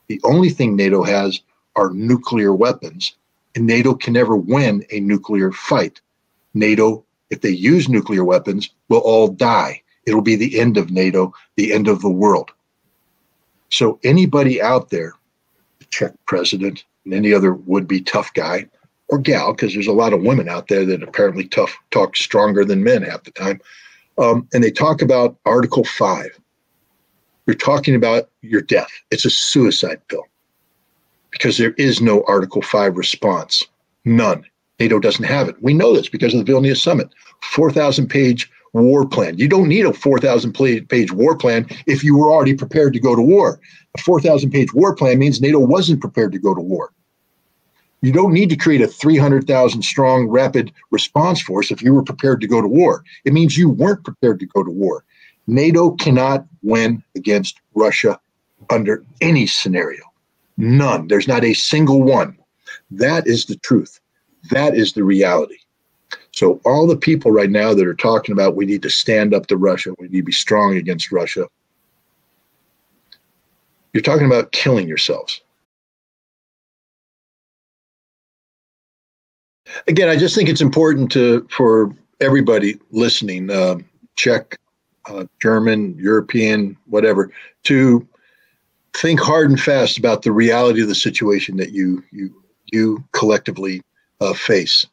The only thing NATO has are nuclear weapons, and NATO can never win a nuclear fight. NATO, if they use nuclear weapons, will all die. It'll be the end of NATO, the end of the world. So anybody out there, the Czech president and any other would-be tough guy, or gal, because there's a lot of women out there that apparently talk stronger than men half the time. And they talk about Article 5. You're talking about your death. It's a suicide pill because there is no Article 5 response. None. NATO doesn't have it. We know this because of the Vilnius Summit. 4,000-page war plan. You don't need a 4,000-page war plan if you were already prepared to go to war. A 4,000-page war plan means NATO wasn't prepared to go to war. You don't need to create a 300,000 strong rapid response force if you were prepared to go to war. It means you weren't prepared to go to war. NATO cannot win against Russia under any scenario. None. There's not a single one. That is the truth. That is the reality. So all the people right now that are talking about we need to stand up to Russia, we need to be strong against Russia, you're talking about killing yourselves. Again, I just think it's important for everybody listening, Czech, German, European, whatever, to think hard and fast about the reality of the situation that you collectively face.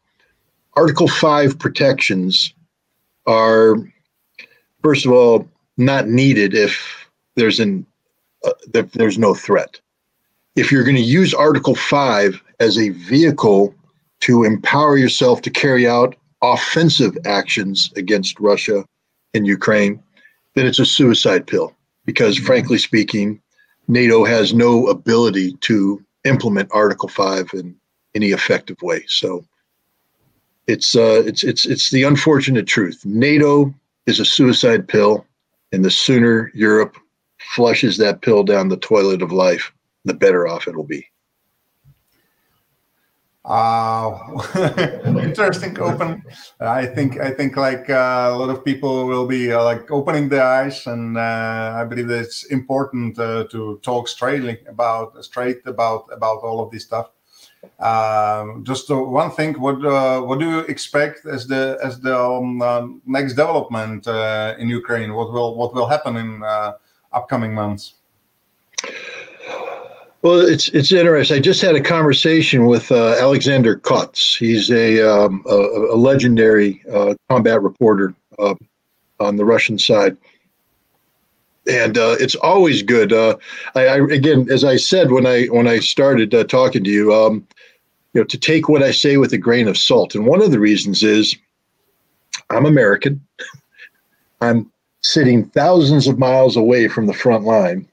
Article 5 protections are, first of all, not needed if there's no threat. If you're going to use Article 5 as a vehicle to empower yourself to carry out offensive actions against Russia and Ukraine, then it's a suicide pill. Because frankly speaking, NATO has no ability to implement Article 5 in any effective way. So it's the unfortunate truth. NATO is a suicide pill, and the sooner Europe flushes that pill down the toilet of life, the better off it'll be. Interesting open. I think like a lot of people will be like opening their eyes, and I believe that it's important to talk straight about all of this stuff. Just one thing, what do you expect as the next development in Ukraine? What will happen in upcoming months? Well, it's interesting. I just had a conversation with Alexander Kots. He's a legendary combat reporter on the Russian side, and it's always good. Again, as I said when I started talking to you, to take what I say with a grain of salt. And one of the reasons is I'm American. I'm sitting thousands of miles away from the front line.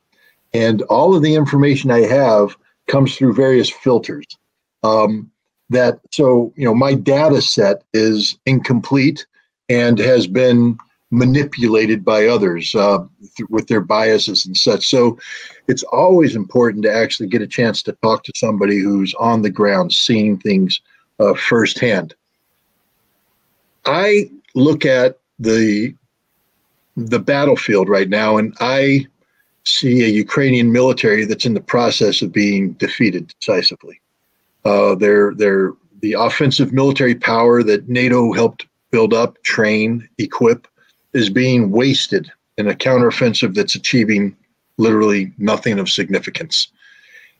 And all of the information I have comes through various filters. So my data set is incomplete and has been manipulated by others with their biases and such. So it's always important to actually get a chance to talk to somebody who's on the ground, seeing things firsthand. I look at the battlefield right now, and I see a Ukrainian military that's in the process of being defeated decisively. They're the offensive military power that NATO helped build up, train, equip, is being wasted in a counteroffensive that's achieving literally nothing of significance.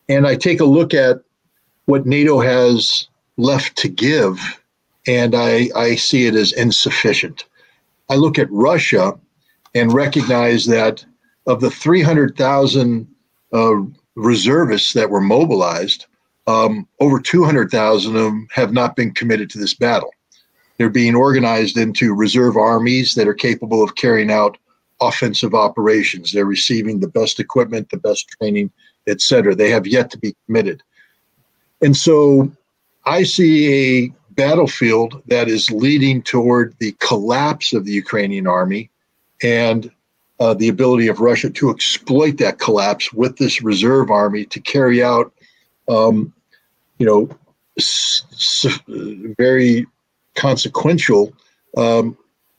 And I take a look at what NATO has left to give, and I see it as insufficient. I look at Russia and recognize that of the 300,000 reservists that were mobilized, over 200,000 of them have not been committed to this battle. They're being organized into reserve armies that are capable of carrying out offensive operations. They're receiving the best equipment, the best training, etc. They have yet to be committed. And so I see a battlefield that is leading toward the collapse of the Ukrainian army and the ability of Russia to exploit that collapse with this reserve army to carry out, very consequential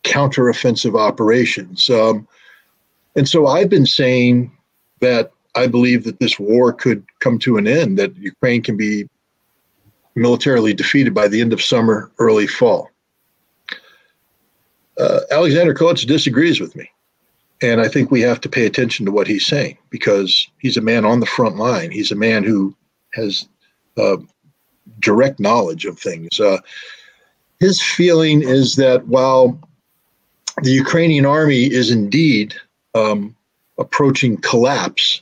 counteroffensive operations. And so I've been saying that I believe that this war could come to an end, that Ukraine can be militarily defeated by the end of summer, early fall. Alexander Kots disagrees with me. And I think we have to pay attention to what he's saying, because he's a man on the front line. He's a man who has direct knowledge of things. His feeling is that while the Ukrainian army is indeed approaching collapse,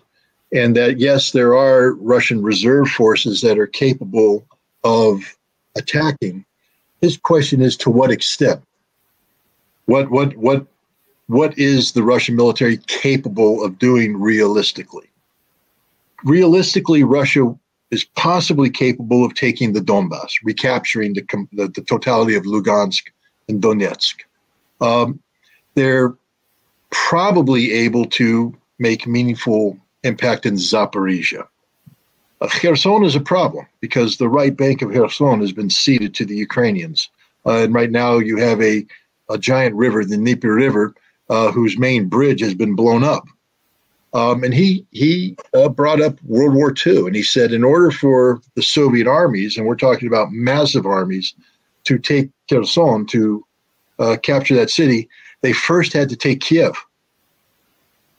and that, yes, there are Russian reserve forces that are capable of attacking, his question is, to what extent? What is the Russian military capable of doing realistically? Realistically, Russia is possibly capable of taking the Donbass, recapturing the totality of Lugansk and Donetsk. They're probably able to make meaningful impact in Zaporizhia. Kherson is a problem because the right bank of Kherson has been ceded to the Ukrainians. And right now you have a giant river, the Dnieper River, whose main bridge has been blown up. And he brought up World War II, and he said in order for the Soviet armies, and we're talking about massive armies, to take Kherson, to capture that city, they first had to take Kiev.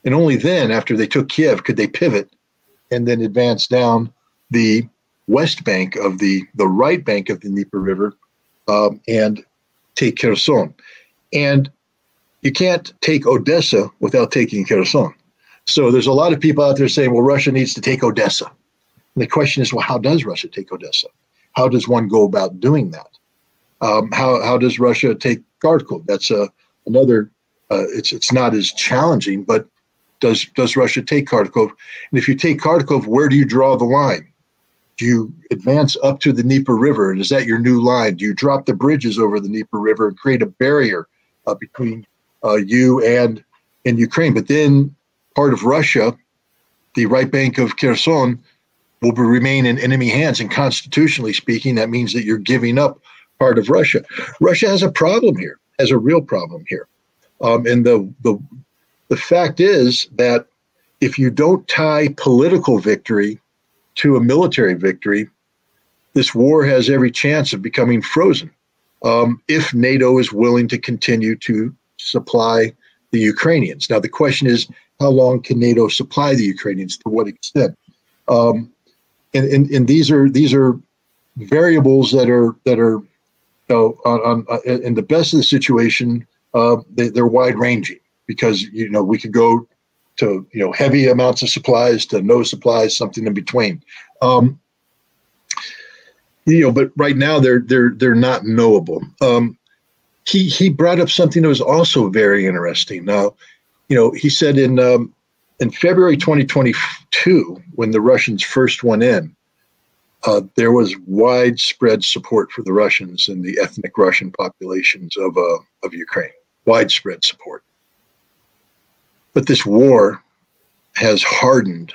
And only then, after they took Kiev, could they pivot and then advance down the west bank of the right bank of the Dnieper River and take Kherson. And you can't take Odessa without taking Kherson. So there's a lot of people out there saying, well, Russia needs to take Odessa. And the question is, well, how does Russia take Odessa? How does one go about doing that? How does Russia take Kharkov? That's another, it's not as challenging, but does Russia take Kharkov? And if you take Kharkov, where do you draw the line? Do you advance up to the Dnieper River? And is that your new line? Do you drop the bridges over the Dnieper River and create a barrier between you and Ukraine? But then part of Russia, the right bank of Kherson, will remain in enemy hands. And constitutionally speaking, that means that you're giving up part of Russia. Russia has a problem here, has a real problem here. And the fact is that if you don't tie political victory to a military victory, this war has every chance of becoming frozen if NATO is willing to continue to supply the Ukrainians. Now, the question is, how long can NATO supply the Ukrainians? To what extent? And these are variables that are in the best of the situation, they're wide ranging, because we could go to heavy amounts of supplies to no supplies, something in between. But right now they're not knowable. He brought up something that was also very interesting. Now, he said in February 2022, when the Russians first went in, there was widespread support for the Russians and the ethnic Russian populations of Ukraine. Widespread support. But this war has hardened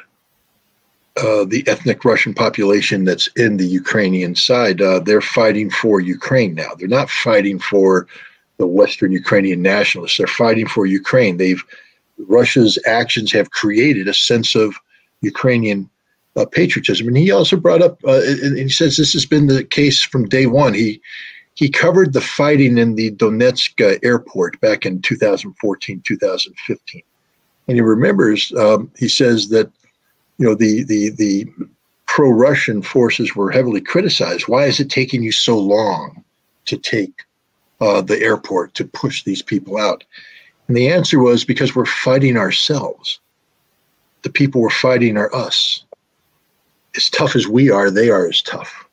the ethnic Russian population that's in the Ukrainian side. They're fighting for Ukraine now. They're not fighting for the Western Ukrainian nationalists. They're fighting for Ukraine. Russia's actions have created a sense of Ukrainian patriotism. And he also brought up, and he says this has been the case from day one. He covered the fighting in the Donetsk airport back in 2014, 2015. And he remembers, he says that, the pro-Russian forces were heavily criticized. Why is it taking you so long to take the airport, to push these people out? And the answer was, because we're fighting ourselves. The people we're fighting are us. As tough as we are, they are as tough.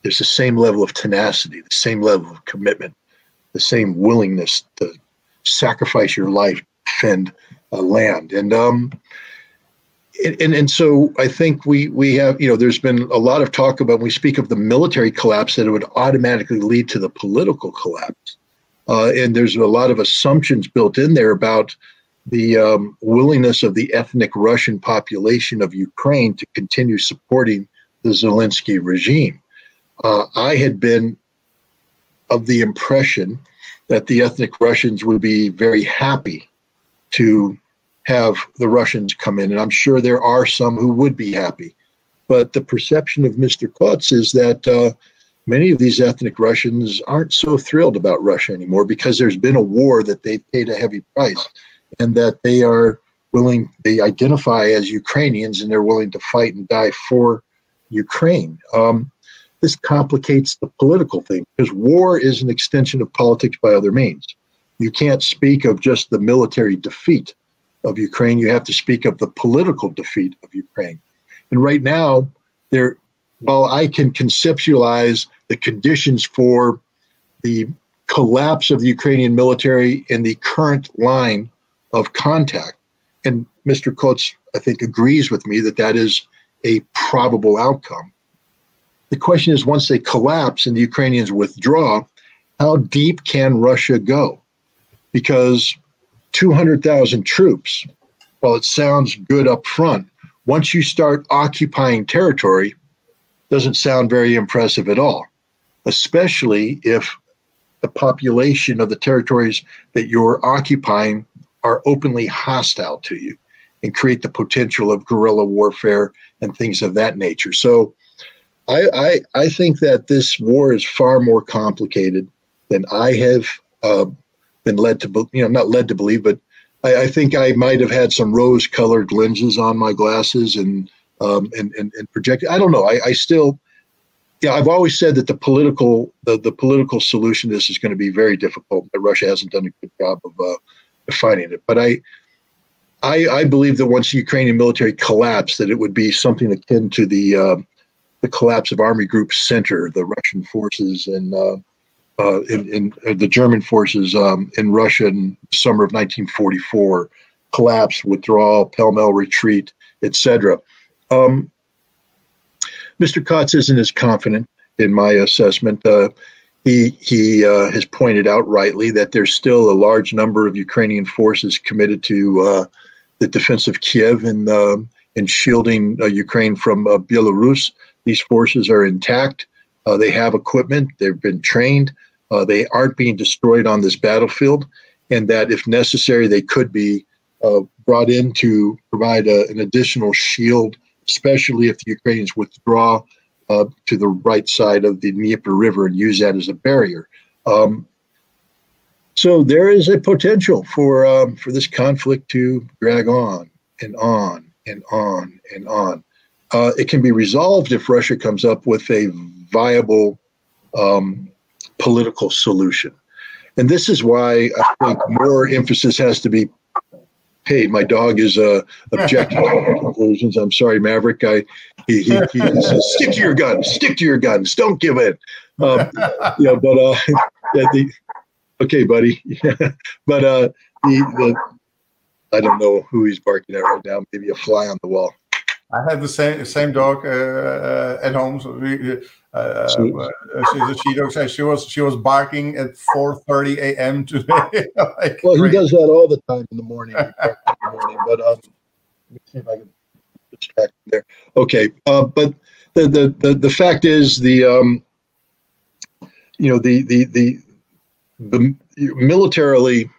There's the same level of tenacity, the same level of commitment, the same willingness to sacrifice your life to defend land. And so I think we have, there's been a lot of talk about, when we speak of the military collapse, that it would automatically lead to the political collapse. And there's a lot of assumptions built in there about the willingness of the ethnic Russian population of Ukraine to continue supporting the Zelensky regime. I had been of the impression that the ethnic Russians would be very happy to have the Russians come in. And I'm sure there are some who would be happy. But the perception of Mr. Kotz is that many of these ethnic Russians aren't so thrilled about Russia anymore, because there's been a war that they've paid a heavy price, and that they identify as Ukrainians, and they're willing to fight and die for Ukraine. This complicates the political thing, because war is an extension of politics by other means. You can't speak of just the military defeat of Ukraine. You have to speak of the political defeat of Ukraine. And right now, while I can conceptualize the conditions for the collapse of the Ukrainian military in the current line of contact, and Mr. Kotz, I think, agrees with me that is a probable outcome. The question is, once they collapse and the Ukrainians withdraw, how deep can Russia go? Because 200,000 troops, while it sounds good up front, once you start occupying territory, doesn't sound very impressive at all, especially if the population of the territories that you're occupying are openly hostile to you and create the potential of guerrilla warfare and things of that nature. So I think that this war is far more complicated than I have been led to, not led to believe, but I think I might have had some rose-colored lenses on my glasses and project. I don't know. I still, I've always said that the political solution to this is going to be very difficult. That Russia hasn't done a good job of defining it. But I believe that once the Ukrainian military collapsed, that it would be something akin to the collapse of Army Group Center, the Russian forces in the German forces in Russia in the summer of 1944, collapse, withdrawal, pell-mell retreat, etc. Mr. Kotz isn't as confident in my assessment. He has pointed out rightly that there's still a large number of Ukrainian forces committed to the defense of Kiev and shielding Ukraine from Belarus. These forces are intact. They have equipment. They've been trained. They aren't being destroyed on this battlefield, and that if necessary, they could be brought in to provide an additional shield, especially if the Ukrainians withdraw to the right side of the Dnieper River and use that as a barrier. So there is a potential for this conflict to drag on and on and on and on. It can be resolved if Russia comes up with a viable political solution. And this is why I think more emphasis has to be paid. My dog is objecting to conclusions. I'm sorry, Maverick. He says, stick to your guns. Stick to your guns. Don't give in. Okay, buddy. But I don't know who he's barking at right now. Maybe a fly on the wall. I had the same dog at home. So she's a she-dog. She was barking at 4:30 a.m. today. Like, well, he does that all the time in the morning. But let me see if I can distract him there. Okay, but the fact is the militarily.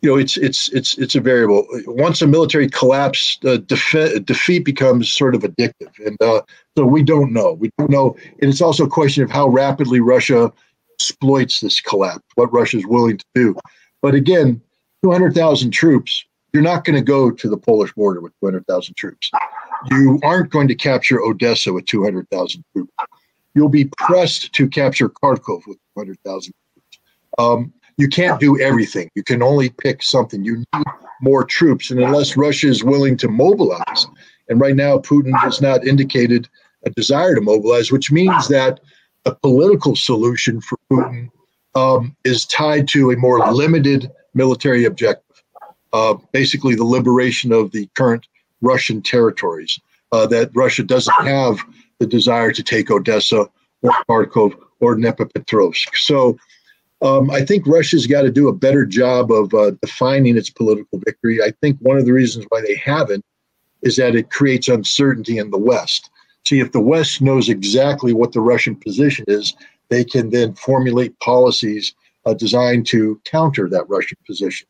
It's a variable. Once a military collapse, defeat becomes sort of addictive, and so we don't know. We don't know, and it's also a question of how rapidly Russia exploits this collapse. What Russia is willing to do. But again, 200,000 troops. You're not going to go to the Polish border with 200,000 troops. You aren't going to capture Odessa with 200,000 troops. You'll be pressed to capture Kharkov with 200,000 troops. You can't do everything. You can only pick something. You need more troops. And unless Russia is willing to mobilize, and right now Putin has not indicated a desire to mobilize, which means that a political solution for Putin is tied to a more limited military objective, basically the liberation of the current Russian territories, that Russia doesn't have the desire to take Odessa or Kharkov or Dnipropetrovsk. So I think Russia's got to do a better job of defining its political victory. I think one of the reasons why they haven't is that it creates uncertainty in the West. See, if the West knows exactly what the Russian position is, they can then formulate policies designed to counter that Russian position.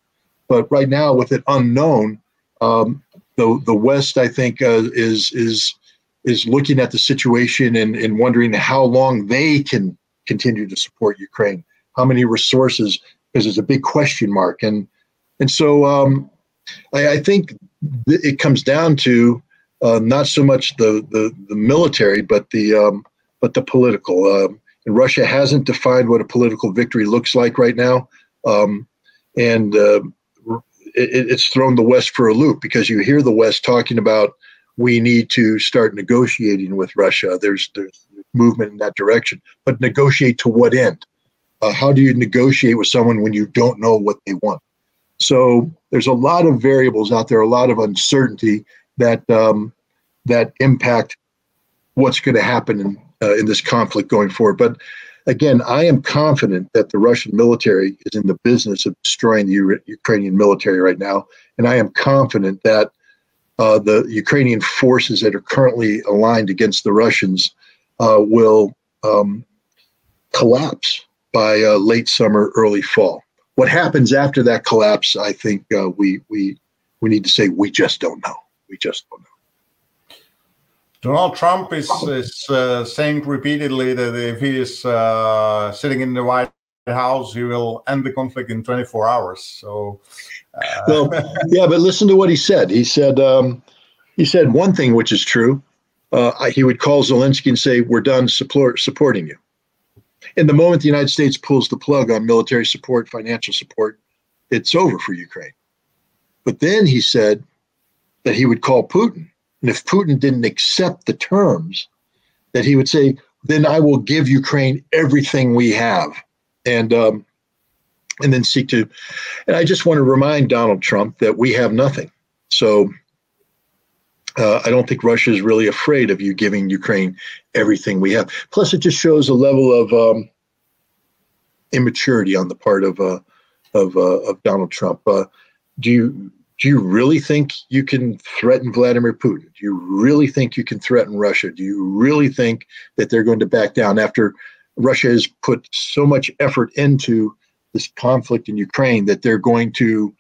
But right now, with it unknown, the West, I think, is looking at the situation and wondering how long they can continue to support Ukraine. How many resources, because it's a big question mark. And so I think it comes down to not so much the military, but the political. And Russia hasn't defined what a political victory looks like right now. It's thrown the West for a loop, because you hear the West talking about we need to start negotiating with Russia. There's movement in that direction. But negotiate to what end? How do you negotiate with someone when you don't know what they want? So there's a lot of variables out there, a lot of uncertainty that impact what's going to happen in this conflict going forward. But again, I am confident that the Russian military is in the business of destroying the Ukrainian military right now, and I am confident that the Ukrainian forces that are currently aligned against the Russians will collapse by late summer, early fall. What happens after that collapse, I think we need to say we just don't know. We just don't know. Donald Trump is saying repeatedly that if he is sitting in the White House, he will end the conflict in 24 hours. So, well, yeah, but listen to what he said. He said one thing which is true. He would call Zelensky and say, "We're done supporting you." And the moment the United States pulls the plug on military support, financial support, it's over for Ukraine. But then he said that he would call Putin. And if Putin didn't accept the terms, that he would say, then I will give Ukraine everything we have. And then seek to, and I just want to remind Donald Trump that we have nothing. So I don't think Russia is really afraid of you giving Ukraine everything we have. Plus, it just shows a level of immaturity on the part of Donald Trump. Do you really think you can threaten Vladimir Putin? Do you really think you can threaten Russia? Do you really think that they're going to back down after Russia has put so much effort into this conflict in Ukraine that they're going to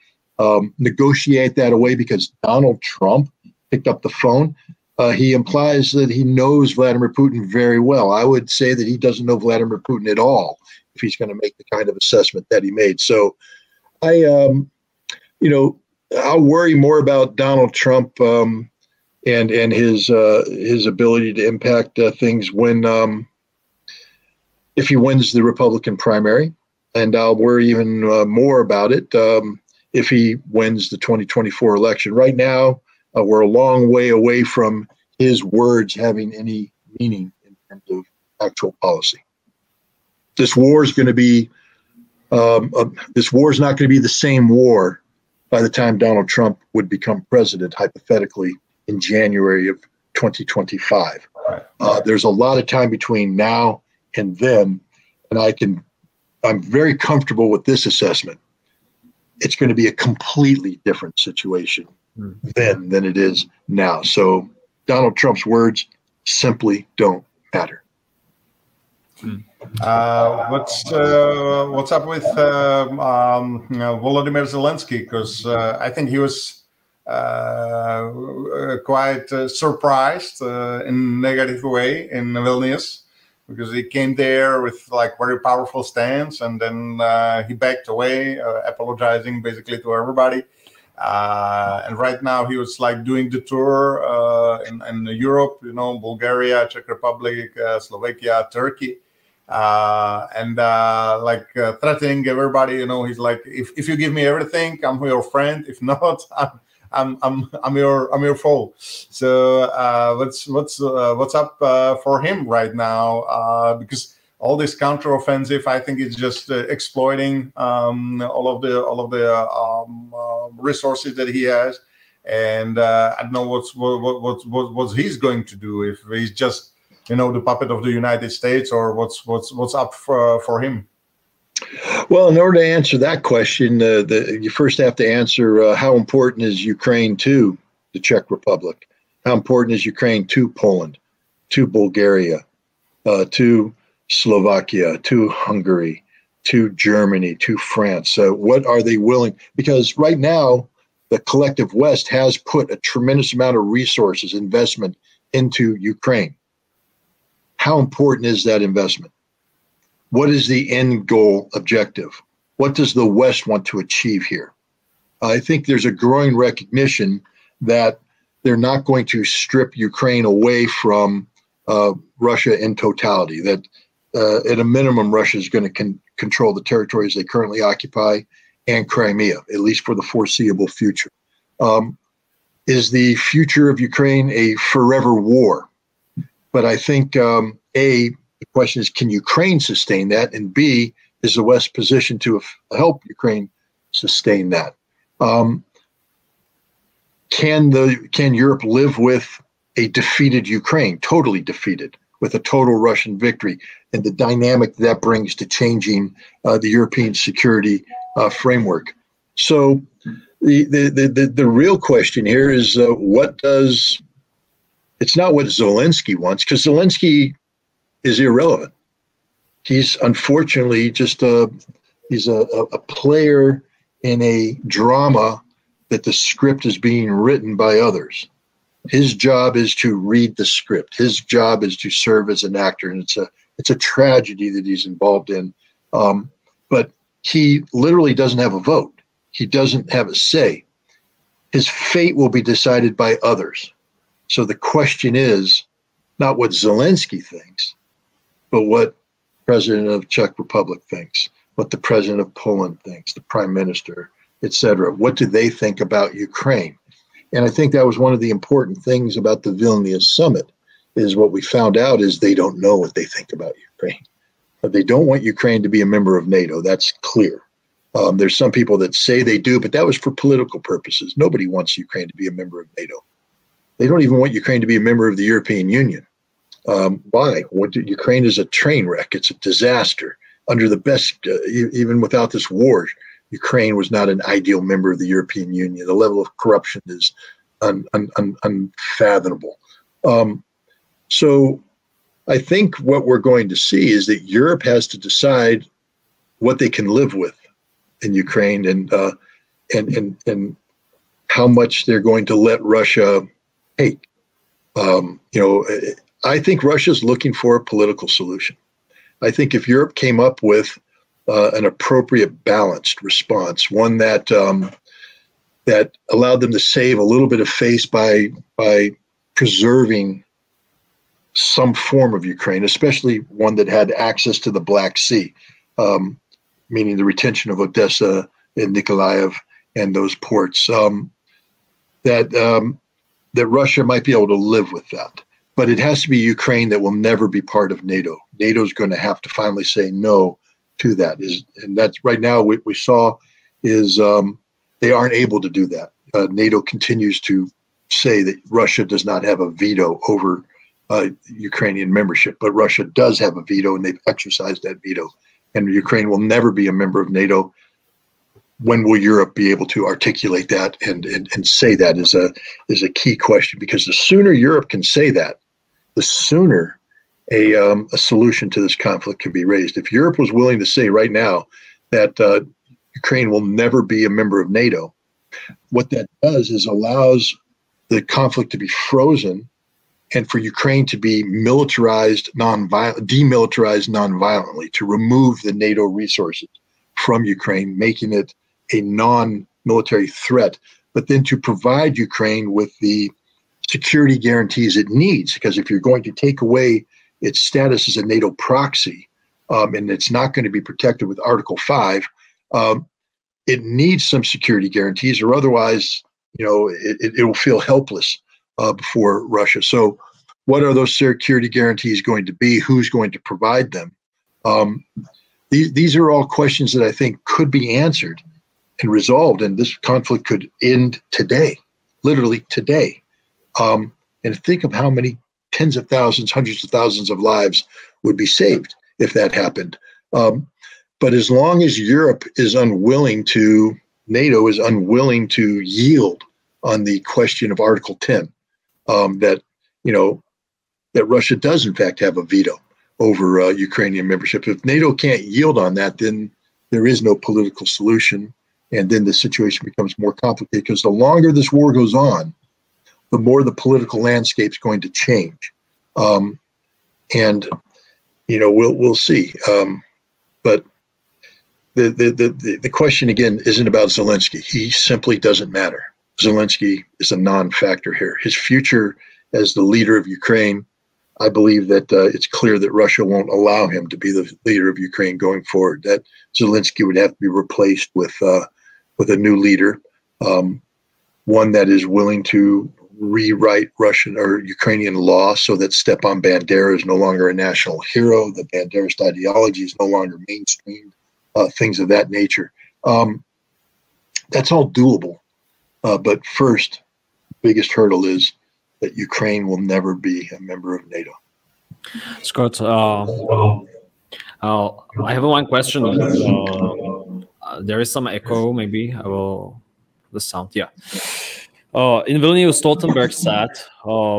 negotiate that away because Donald Trump picked up the phone? he implies that he knows Vladimir Putin very well. I would say that he doesn't know Vladimir Putin at all if he's going to make the kind of assessment that he made. So I'll worry more about Donald Trump and his ability to impact things when if he wins the Republican primary, and I'll worry even more about it if he wins the 2024 election. Right now, we're a long way away from his words having any meaning in terms of actual policy. This war is going to be this war is not going to be the same war by the time Donald Trump would become president, hypothetically, in January of 2025. There's a lot of time between now and then, and I'm very comfortable with this assessment. It's going to be a completely different situation then than it is now. So Donald Trump's words simply don't matter. What's up with Volodymyr Zelensky? Because I think he was quite surprised in a negative way in Vilnius, because he came there with like very powerful stance, and then he backed away, apologizing basically to everybody. And right now he was like doing the tour in Europe, Bulgaria, Czech Republic, Slovakia, Turkey. Threatening everybody, he's like, if you give me everything, I'm your friend. If not, I'm your foe. So what's up for him right now? Because all this counteroffensive, I think, is just exploiting all of the resources that he has, and I don't know what he's going to do, if he's just the puppet of the United States, or what's up for him. Well, in order to answer that question, you first have to answer how important is Ukraine to the Czech Republic? How important is Ukraine to Poland, to Bulgaria, to Slovakia, to Hungary, to Germany, to France? What are they willing? Because right now, the collective West has put a tremendous amount of resources, investment into Ukraine. How important is that investment? What is the end goal objective? What does the West want to achieve here? I think there's a growing recognition that they're not going to strip Ukraine away from Russia in totality, that at a minimum, Russia is going to control the territories they currently occupy and Crimea, at least for the foreseeable future. Is the future of Ukraine a forever war? But I think, A, the question is, can Ukraine sustain that? And B, is the West positioned to help Ukraine sustain that? Can Europe live with a defeated Ukraine, totally defeated, with a total Russian victory, and the dynamic that brings to changing the European security framework? So the real question here is it's not what Zelensky wants, because Zelensky is irrelevant. He's unfortunately just he's a player in a drama that the script is being written by others. His job is to read the script. His job is to serve as an actor, and it's a tragedy that he's involved in. But he literally doesn't have a vote. He doesn't have a say. His fate will be decided by others. So the question is not what Zelensky thinks, but what the president of Czech Republic thinks, what the president of Poland thinks, the prime minister, etc. What do they think about Ukraine? And I think that was one of the important things about the Vilnius summit, is what we found out is they don't know what they think about Ukraine. They don't want Ukraine to be a member of NATO. That's clear. There's some people that say they do, but that was for political purposes. Nobody wants Ukraine to be a member of NATO. They don't even want Ukraine to be a member of the European Union. Why? Ukraine is a train wreck. It's a disaster. Under the best, even without this war, Ukraine was not an ideal member of the European Union. The level of corruption is unfathomable. So I think what we're going to see is that Europe has to decide what they can live with in Ukraine, and how much they're going to let Russia take. I think Russia's looking for a political solution. I think if Europe came up with an appropriate, balanced response, one that that allowed them to save a little bit of face by preserving some form of Ukraine, especially one that had access to the Black Sea, meaning the retention of Odessa and Nikolaev and those ports, that Russia might be able to live with that. But it has to be Ukraine that will never be part of NATO. NATO is going to have to finally say no to that. And that's right now what we saw is they aren't able to do that. NATO continues to say that Russia does not have a veto over Ukrainian membership, but Russia does have a veto, and they've exercised that veto. And Ukraine will never be a member of NATO. When will Europe be able to articulate that and say that is a key question? Because the sooner Europe can say that, the sooner a solution to this conflict can be raised. If Europe was willing to say right now that Ukraine will never be a member of NATO, what that does is allows the conflict to be frozen and for Ukraine to be demilitarized non-violently, to remove the NATO resources from Ukraine, making it a non-military threat, but then to provide Ukraine with the security guarantees it needs. Because if you're going to take away its status as a NATO proxy, and it's not going to be protected with Article 5, it needs some security guarantees, or otherwise, it will feel helpless before Russia. So what are those security guarantees going to be? Who's going to provide them? These are all questions that I think could be answered and resolved, and this conflict could end today, literally today. And think of how many tens of thousands, hundreds of thousands of lives would be saved if that happened. But as long as Europe is unwilling to, NATO is unwilling to yield on the question of Article 10, that Russia does in fact have a veto over Ukrainian membership. If NATO can't yield on that, then there is no political solution, and then the situation becomes more complicated, because the longer this war goes on, the more the political landscape's going to change. We'll see. But the question again isn't about Zelensky. He simply doesn't matter. Zelensky is a non-factor here. His future as the leader of Ukraine, I believe that it's clear that Russia won't allow him to be the leader of Ukraine going forward. That Zelensky would have to be replaced with a new leader, one that is willing to rewrite Russian or Ukrainian law so that Stepan Bandera is no longer a national hero, the Banderist ideology is no longer mainstreamed, things of that nature. That's all doable. But first, the biggest hurdle is that Ukraine will never be a member of NATO. Scott, I have one question. There is some echo, maybe. The sound, yeah. In Vilnius, Stoltenberg said,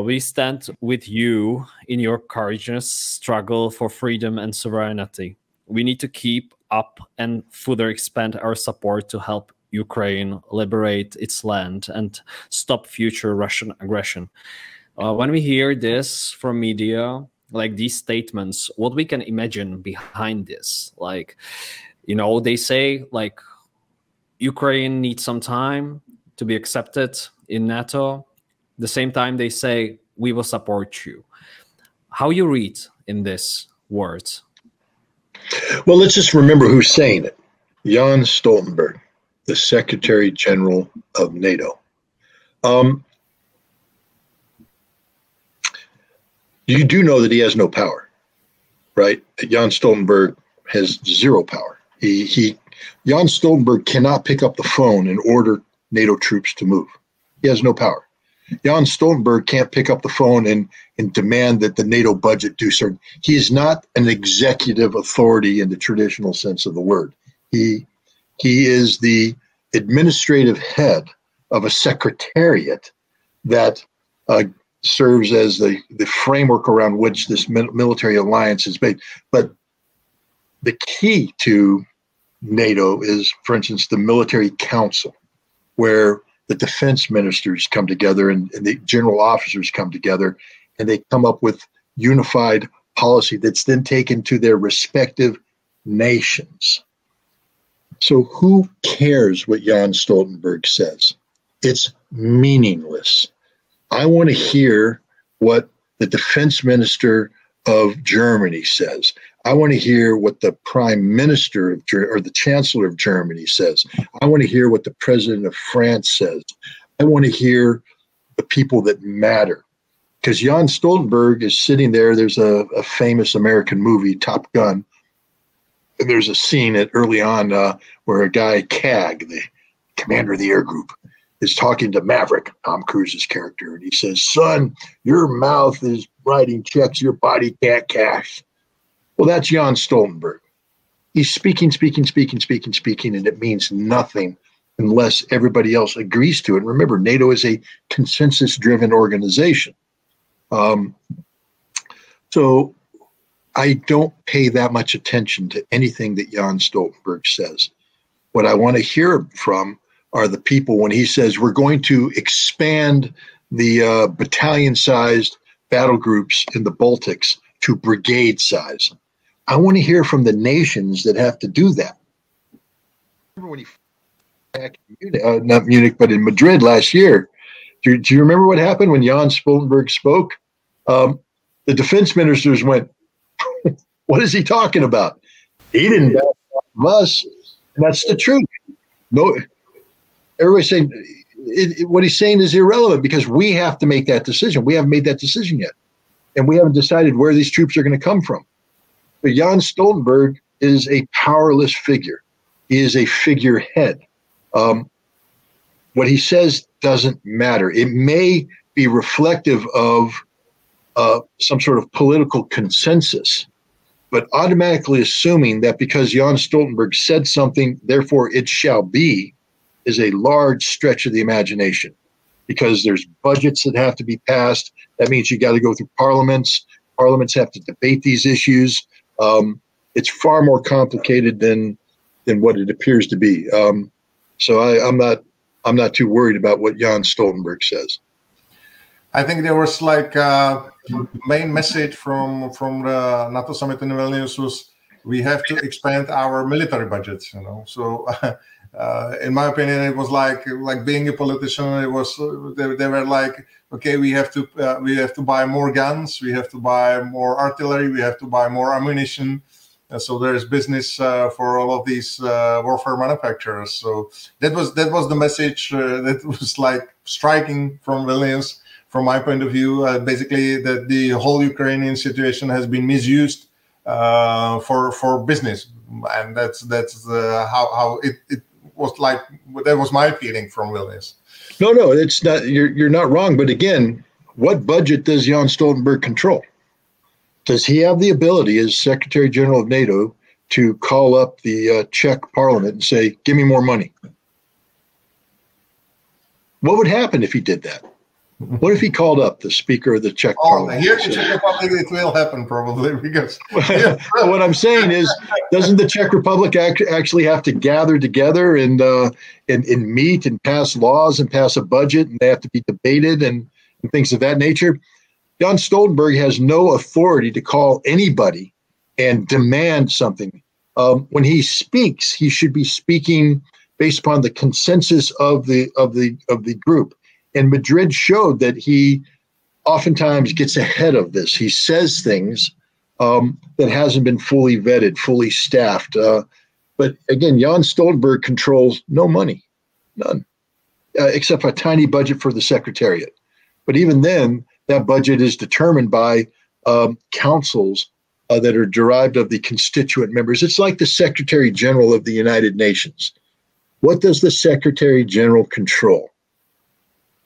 we stand with you in your courageous struggle for freedom and sovereignty. We need to keep up and further expand our support to help Ukraine liberate its land and stop future Russian aggression. When we hear this from media, like these statements, what we can imagine behind this, they say Ukraine needs some time to be accepted in NATO. The same time they say we will support you. How you read in this words? Well, let's just remember who's saying it. Jens Stoltenberg, the Secretary General of NATO. You do know that he has no power, right? Jens Stoltenberg has zero power. Jens Stoltenberg cannot pick up the phone and order NATO troops to move. He has no power. Jens Stoltenberg can't pick up the phone and demand that the NATO budget do certain. He is not an executive authority in the traditional sense of the word. He is the administrative head of a secretariat that serves as the framework around which this military alliance is made. But the key to NATO is, for instance, the military council, where the defense ministers come together and the general officers come together, and they come up with unified policy that's then taken to their respective nations. So who cares what Jens Stoltenberg says? It's meaningless. I want to hear what the defense minister of Germany says. I want to hear what the prime minister of or the chancellor of Germany says. I want to hear what the president of France says. I want to hear the people that matter. Because Jens Stoltenberg is sitting there. There's a famous American movie, Top Gun. And there's a scene early on where a guy, CAG, the commander of the air group, is talking to Maverick, Tom Cruise's character. And he says, son, your mouth is writing checks your body can't cash. Well, that's Jens Stoltenberg. He's speaking, and it means nothing unless everybody else agrees to it. And remember, NATO is a consensus-driven organization. So I don't pay that much attention to anything that Jens Stoltenberg says. What I want to hear from are the people when he says we're going to expand the battalion-sized battle groups in the Baltics to brigade size. I want to hear from the nations that have to do that. Remember when he back in Munich, not Munich, but in Madrid last year, do you remember what happened when Jens Stoltenberg spoke? The defense ministers went, what is he talking about? He didn't back off us. And that's the truth. No, everybody's saying what he's saying is irrelevant because we have to make that decision. We haven't made that decision yet. And we haven't decided where these troops are going to come from. But Jens Stoltenberg is a powerless figure. He is a figurehead. What he says doesn't matter. It may be reflective of some sort of political consensus, but automatically assuming that because Jens Stoltenberg said something, therefore it shall be, is a large stretch of the imagination. Because there's budgets that have to be passed. That means you got to go through parliaments. Parliaments have to debate these issues. It's far more complicated than what it appears to be. So I'm not too worried about what Jens Stoltenberg says. I think there was like main message from the NATO summit in Vilnius was we have to expand our military budgets. So in my opinion, it was like being a politician. It was they were like, okay, we have to buy more guns, we have to buy more artillery, we have to buy more ammunition. So there's business for all of these warfare manufacturers. So that was the message that was like striking from Vilnius. From my point of view, basically that the whole Ukrainian situation has been misused for business, and that's how it was like. That was my feeling from Vilnius. No, it's not. You're not wrong. But again, what budget does Jens Stoltenberg control? Does he have the ability, as Secretary General of NATO, to call up the Czech Parliament and say, "Give me more money"? What would happen if he did that? What if he called up the Speaker of the Czech Parliament? Here in Czech Republic, it will happen probably because. What I'm saying is, doesn't the Czech Republic actually have to gather together and meet and pass laws and pass a budget, and they have to be debated and things of that nature? Jens Stoltenberg has no authority to call anybody and demand something. When he speaks, he should be speaking based upon the consensus of the group. And Madrid showed that he oftentimes gets ahead of this. He says things that hasn't been fully vetted, fully staffed. But again, Jens Stoltenberg controls no money, none, except a tiny budget for the Secretariat. But even then, that budget is determined by councils that are derived of the constituent members. It's like the Secretary General of the United Nations. What does the Secretary General control?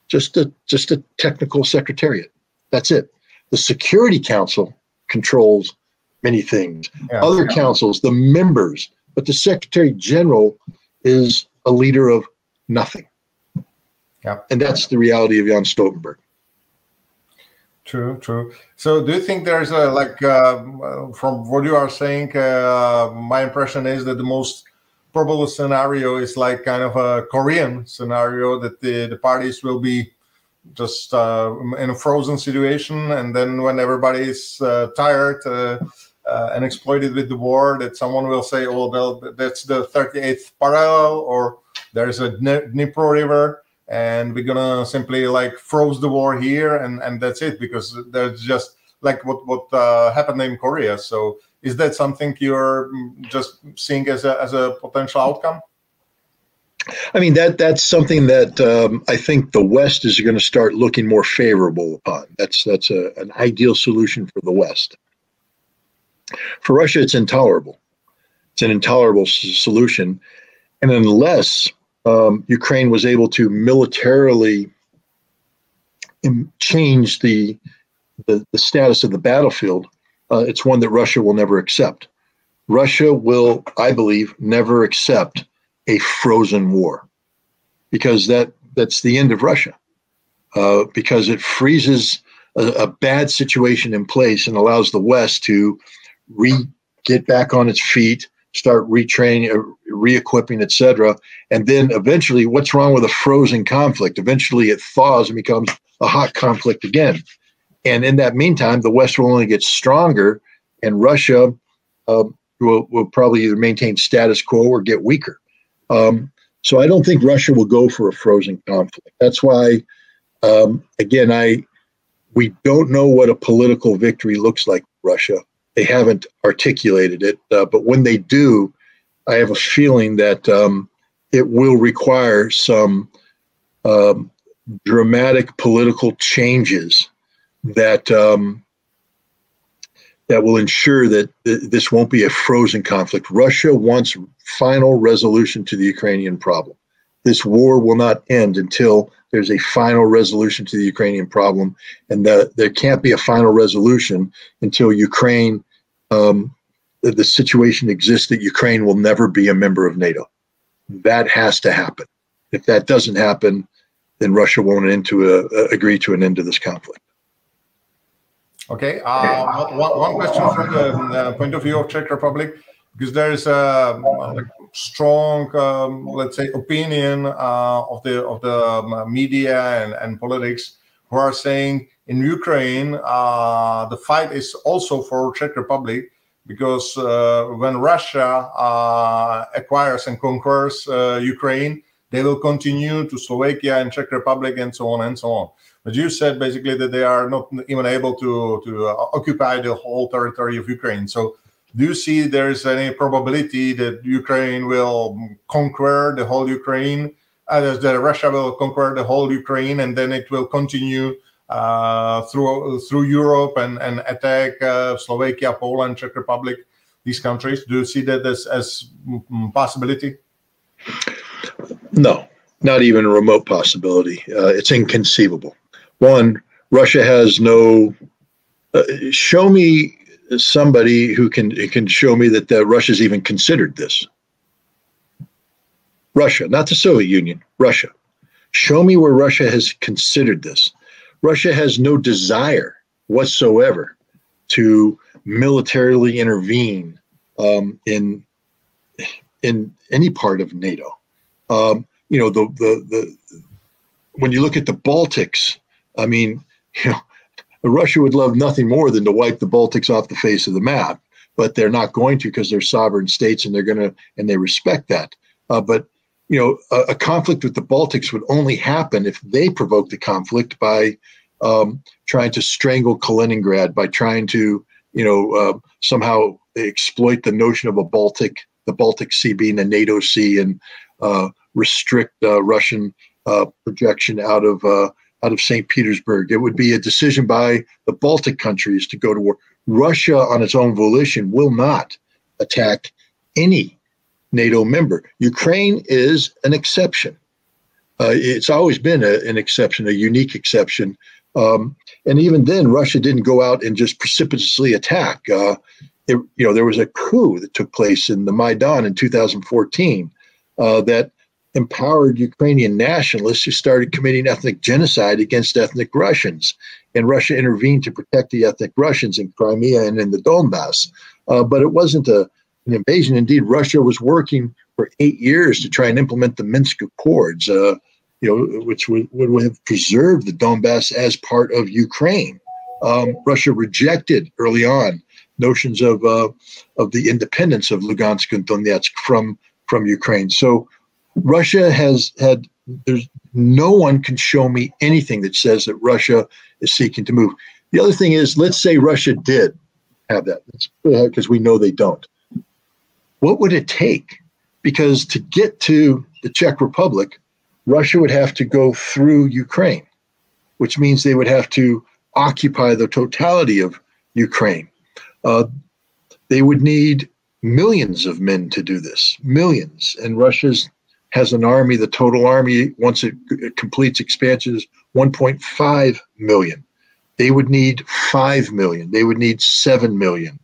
Just a technical secretariat. That's it. The Security Council controls many things. Yeah. Other councils, the members, but the Secretary General is a leader of nothing. Yeah. And that's the reality of Jens Stoltenberg. True. So do you think there's from what you are saying, my impression is that the most probable scenario is like kind of a Korean scenario, that the parties will be just in a frozen situation, and then when everybody is tired and exploited with the war, that someone will say, oh, well, that's the 38th parallel, or there's a Dnipro River, and we're gonna simply like froze the war here, and that's it, because there's just like what happened in Korea. So is that something you're just seeing as a potential outcome? I mean, that's something that I think the West is going to start looking more favorable upon. That's an ideal solution for the West. For Russia, it's intolerable. It's an intolerable solution. And unless Ukraine was able to militarily change the status of the battlefield, it's one that Russia will never accept. Russia will, I believe, never accept a frozen war, because that's the end of Russia, because it freezes a bad situation in place and allows the West to get back on its feet, start retraining, re-equipping, etc. And then eventually, what's wrong with a frozen conflict? Eventually it thaws and becomes a hot conflict again. And in that meantime, the West will only get stronger, and Russia will probably either maintain status quo or get weaker. So I don't think Russia will go for a frozen conflict. That's why, again, we don't know what a political victory looks like for Russia. They haven't articulated it, but when they do, I have a feeling that it will require some dramatic political changes that will ensure that this won't be a frozen conflict. Russia wants final resolution to the Ukrainian problem. This war will not end until there's a final resolution to the Ukrainian problem, and there can't be a final resolution until Ukraine, the situation exists that Ukraine will never be a member of NATO. That has to happen. If that doesn't happen, then Russia won't agree to an end to this conflict. Okay, one question from the point of view of Czech Republic, because there is a strong, let's say, opinion of the media and politics, who are saying in Ukraine the fight is also for Czech Republic, because when Russia acquires and conquers Ukraine, they will continue to Slovakia and Czech Republic and so on and so on. But you said basically that they are not even able to occupy the whole territory of Ukraine. So do you see there's any probability that Ukraine will conquer the whole Ukraine, that Russia will conquer the whole Ukraine, and then it will continue through Europe and attack Slovakia, Poland, Czech Republic, these countries? Do you see that as possibility? No, not even a remote possibility. It's inconceivable. One, Russia has no. Show me somebody who can show me that Russia's even considered this. Russia, not the Soviet Union. Russia. Show me where Russia has considered this. Russia has no desire whatsoever to militarily intervene in any part of NATO. You know, when you look at the Baltics, I mean, you know, Russia would love nothing more than to wipe the Baltics off the face of the map, but they're not going to, because they're sovereign states, and they respect that. But you know, a conflict with the Baltics would only happen if they provoked the conflict by trying to strangle Kaliningrad, by trying to, you know, somehow exploit the notion of the Baltic Sea being a NATO sea, and restrict Russian projection out of St. Petersburg. It would be a decision by the Baltic countries to go to war. Russia, on its own volition, will not attack any NATO member. Ukraine is an exception. It's always been an exception, a unique exception. And even then, Russia didn't go out and just precipitously attack. You know, there was a coup that took place in the Maidan in 2014 that empowered Ukrainian nationalists who started committing ethnic genocide against ethnic Russians. And Russia intervened to protect the ethnic Russians in Crimea and in the Donbass. But it wasn't an invasion. Indeed, Russia was working for 8 years to try and implement the Minsk Accords, which would have preserved the Donbass as part of Ukraine. Russia rejected early on notions of the independence of Lugansk and Donetsk from Ukraine. So Russia has had, there's no one can show me anything that says that Russia is seeking to move. The other thing is, let's say Russia did have that, because we know they don't. What would it take? Because to get to the Czech Republic, Russia would have to go through Ukraine, which means they would have to occupy the totality of Ukraine. They would need millions of men to do this, millions. And Russia has an army, the total army, once it completes expansion, is 1.5 million. They would need 5 million. They would need 7 million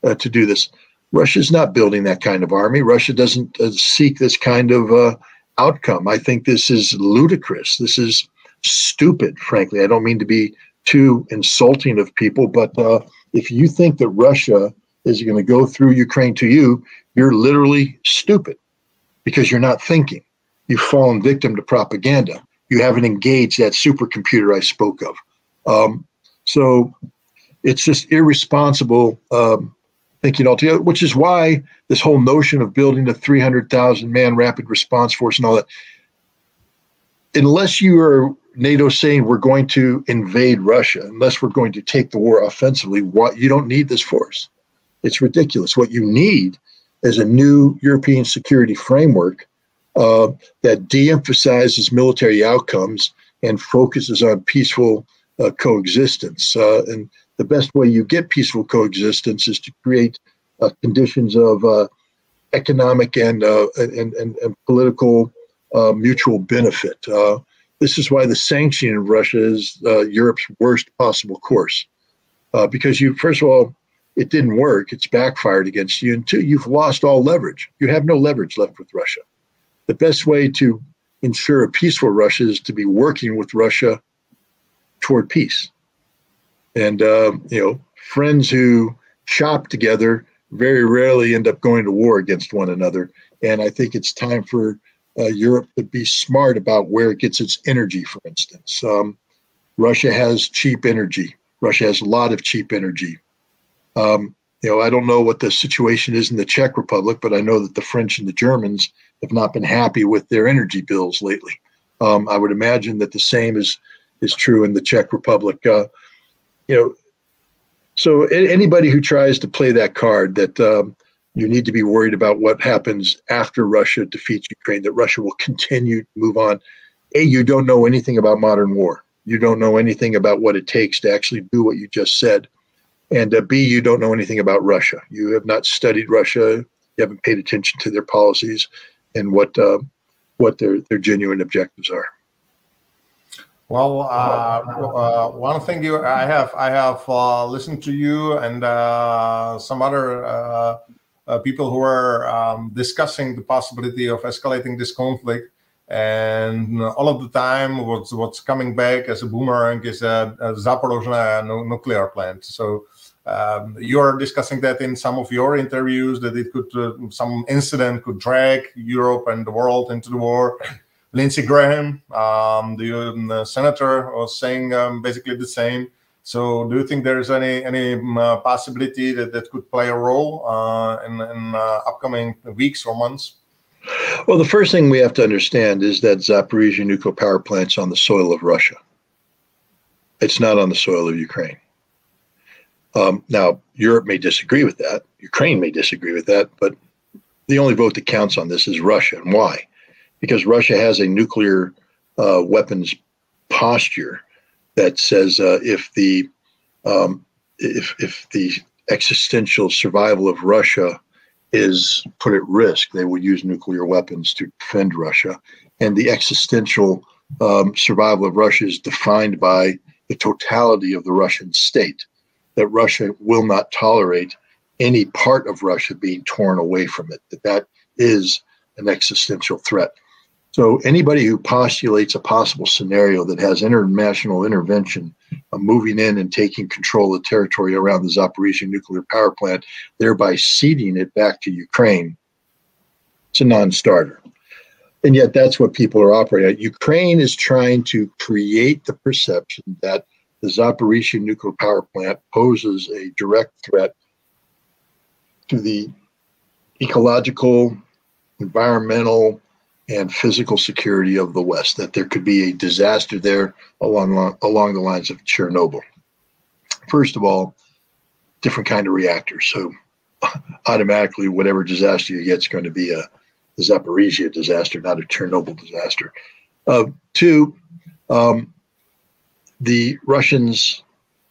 to do this. Russia's not building that kind of army. Russia doesn't seek this kind of outcome. I think this is ludicrous. This is stupid, frankly. I don't mean to be too insulting of people, but if you think that Russia is going to go through Ukraine to you, you're literally stupid, because you're not thinking. You've fallen victim to propaganda. You haven't engaged that supercomputer I spoke of. So it's just irresponsible thinking altogether, which is why this whole notion of building a 300,000-man rapid response force and all that, unless you are NATO saying we're going to invade Russia, unless we're going to take the war offensively, you don't need this force. It's ridiculous. What you need is a new European security framework that de-emphasizes military outcomes and focuses on peaceful coexistence. And the best way you get peaceful coexistence is to create conditions of economic and political mutual benefit. This is why the sanctioning of Russia is Europe's worst possible course, because first of all, it didn't work. It's backfired against you. And two, you've lost all leverage. You have no leverage left with Russia. The best way to ensure a peaceful Russia is to be working with Russia toward peace. And, friends who shop together very rarely end up going to war against one another. And I think it's time for Europe to be smart about where it gets its energy, for instance. Russia has cheap energy. Russia has a lot of cheap energy. I don't know what the situation is in the Czech Republic, but I know that the French and the Germans have not been happy with their energy bills lately. I would imagine that the same is true in the Czech Republic. So anybody who tries to play that card that you need to be worried about what happens after Russia defeats Ukraine, that Russia will continue to move on. A, you don't know anything about modern war. You don't know anything about what it takes to actually do what you just said. And B, you don't know anything about Russia. You have not studied Russia. You haven't paid attention to their policies and what their genuine objectives are. Well, one thing I have listened to you and some other people who are discussing the possibility of escalating this conflict, and all of the time what's coming back as a boomerang is a Zaporozhye nuclear plant. So you are discussing that in some of your interviews, that it could some incident could drag Europe and the world into the war. Lindsey Graham, the senator, was saying basically the same. So do you think there is any possibility that could play a role in upcoming weeks or months? Well, the first thing we have to understand is that Zaporizhzhia nuclear power plant's on the soil of Russia. It's not on the soil of Ukraine. Now, Europe may disagree with that. Ukraine may disagree with that. But the only vote that counts on this is Russia. And why? Because Russia has a nuclear weapons posture that says if the existential survival of Russia is put at risk, they will use nuclear weapons to defend Russia. And the existential survival of Russia is defined by the totality of the Russian state, that Russia will not tolerate any part of Russia being torn away from it, that is an existential threat. So anybody who postulates a possible scenario that has international intervention moving in and taking control of the territory around the Zaporizhzhia nuclear power plant, thereby ceding it back to Ukraine, it's a non-starter. And yet that's what people are operating at. Ukraine is trying to create the perception that the Zaporizhzhia nuclear power plant poses a direct threat to the ecological, environmental, and physical security of the West, that there could be a disaster there along the lines of Chernobyl. First of all, different kind of reactors. So automatically, whatever disaster you get is going to be a Zaporizhzhia disaster, not a Chernobyl disaster. Two, the Russians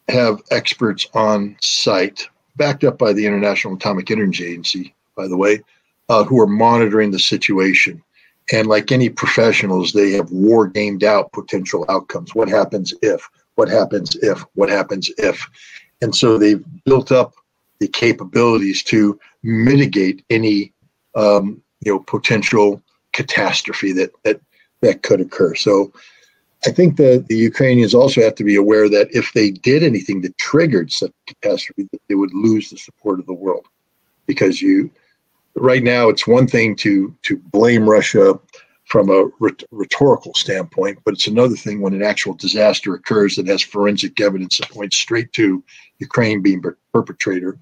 have experts on site, backed up by the International Atomic Energy Agency, by the way, who are monitoring the situation. And like any professionals, they have war gamed out potential outcomes. What happens if? What happens if? What happens if? And so they've built up the capabilities to mitigate any potential catastrophe that could occur. So I think the Ukrainians also have to be aware that if they did anything that triggered such a catastrophe, that they would lose the support of the world. Because right now, it's one thing to blame Russia from a rhetorical standpoint, but it's another thing when an actual disaster occurs that has forensic evidence that points straight to Ukraine being the perpetrator.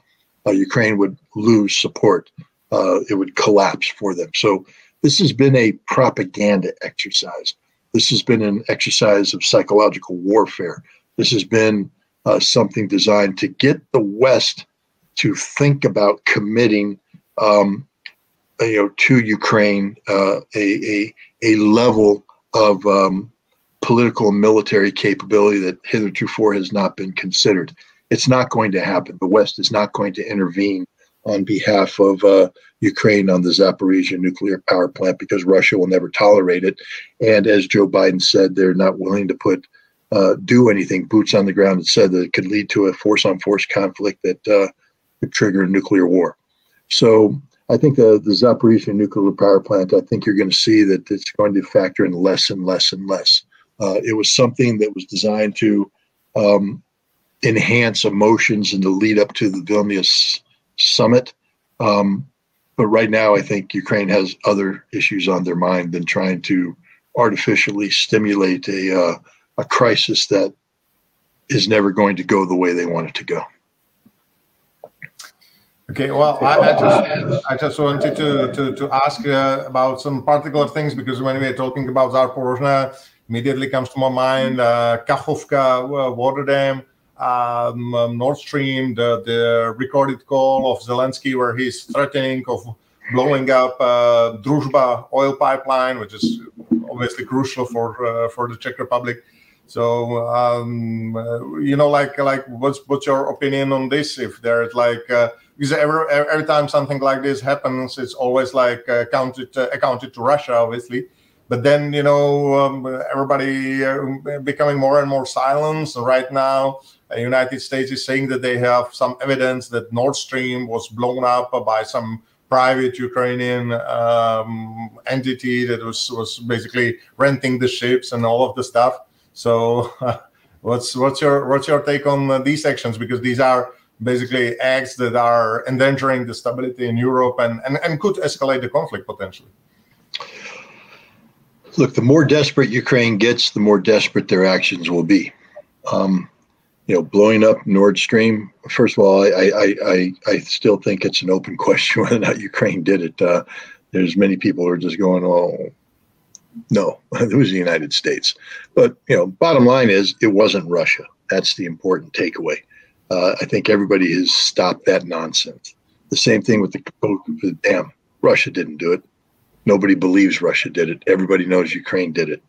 Ukraine would lose support. It would collapse for them. So this has been a propaganda exercise. This has been an exercise of psychological warfare. This has been something designed to get the West to think about committing to Ukraine a level of political and military capability that hitherto has not been considered. It's not going to happen. The West is not going to intervene on behalf of Ukraine on the Zaporizhzhia nuclear power plant because Russia will never tolerate it. And as Joe Biden said, they're not willing to do anything, boots on the ground, and said that it could lead to a force-on-force conflict that could trigger a nuclear war. So I think the Zaporizhzhia nuclear power plant, I think you're going to see that it's going to factor in less and less and less. It was something that was designed to enhance emotions in the lead up to the Vilnius summit. But right now, I think Ukraine has other issues on their mind than trying to artificially stimulate a crisis that is never going to go the way they want it to go. Okay, well, I just wanted to ask about some particular things, because when we are talking about Zaporizhzhia, immediately comes to my mind Kakhovka water dam, Nord Stream, the recorded call of Zelensky where he's threatening of blowing up Druzhba oil pipeline, which is obviously crucial for the Czech Republic. So what's your opinion on this? If there's because every time something like this happens, it's always accounted to Russia, obviously. But then everybody becoming more and more silent. So right now, the United States is saying that they have some evidence that Nord Stream was blown up by some private Ukrainian entity that was basically renting the ships and all of the stuff. So what's your take on these actions? Because these are basically acts that are endangering the stability in Europe and could escalate the conflict potentially. Look, the more desperate Ukraine gets, the more desperate their actions will be. Blowing up Nord Stream, first of all, I still think it's an open question whether or not Ukraine did it. There's many people who are just going, oh, no, it was the United States. But, bottom line is it wasn't Russia. That's the important takeaway. I think everybody has stopped that nonsense. The same thing with the dam. Russia didn't do it. Nobody believes Russia did it. Everybody knows Ukraine did it.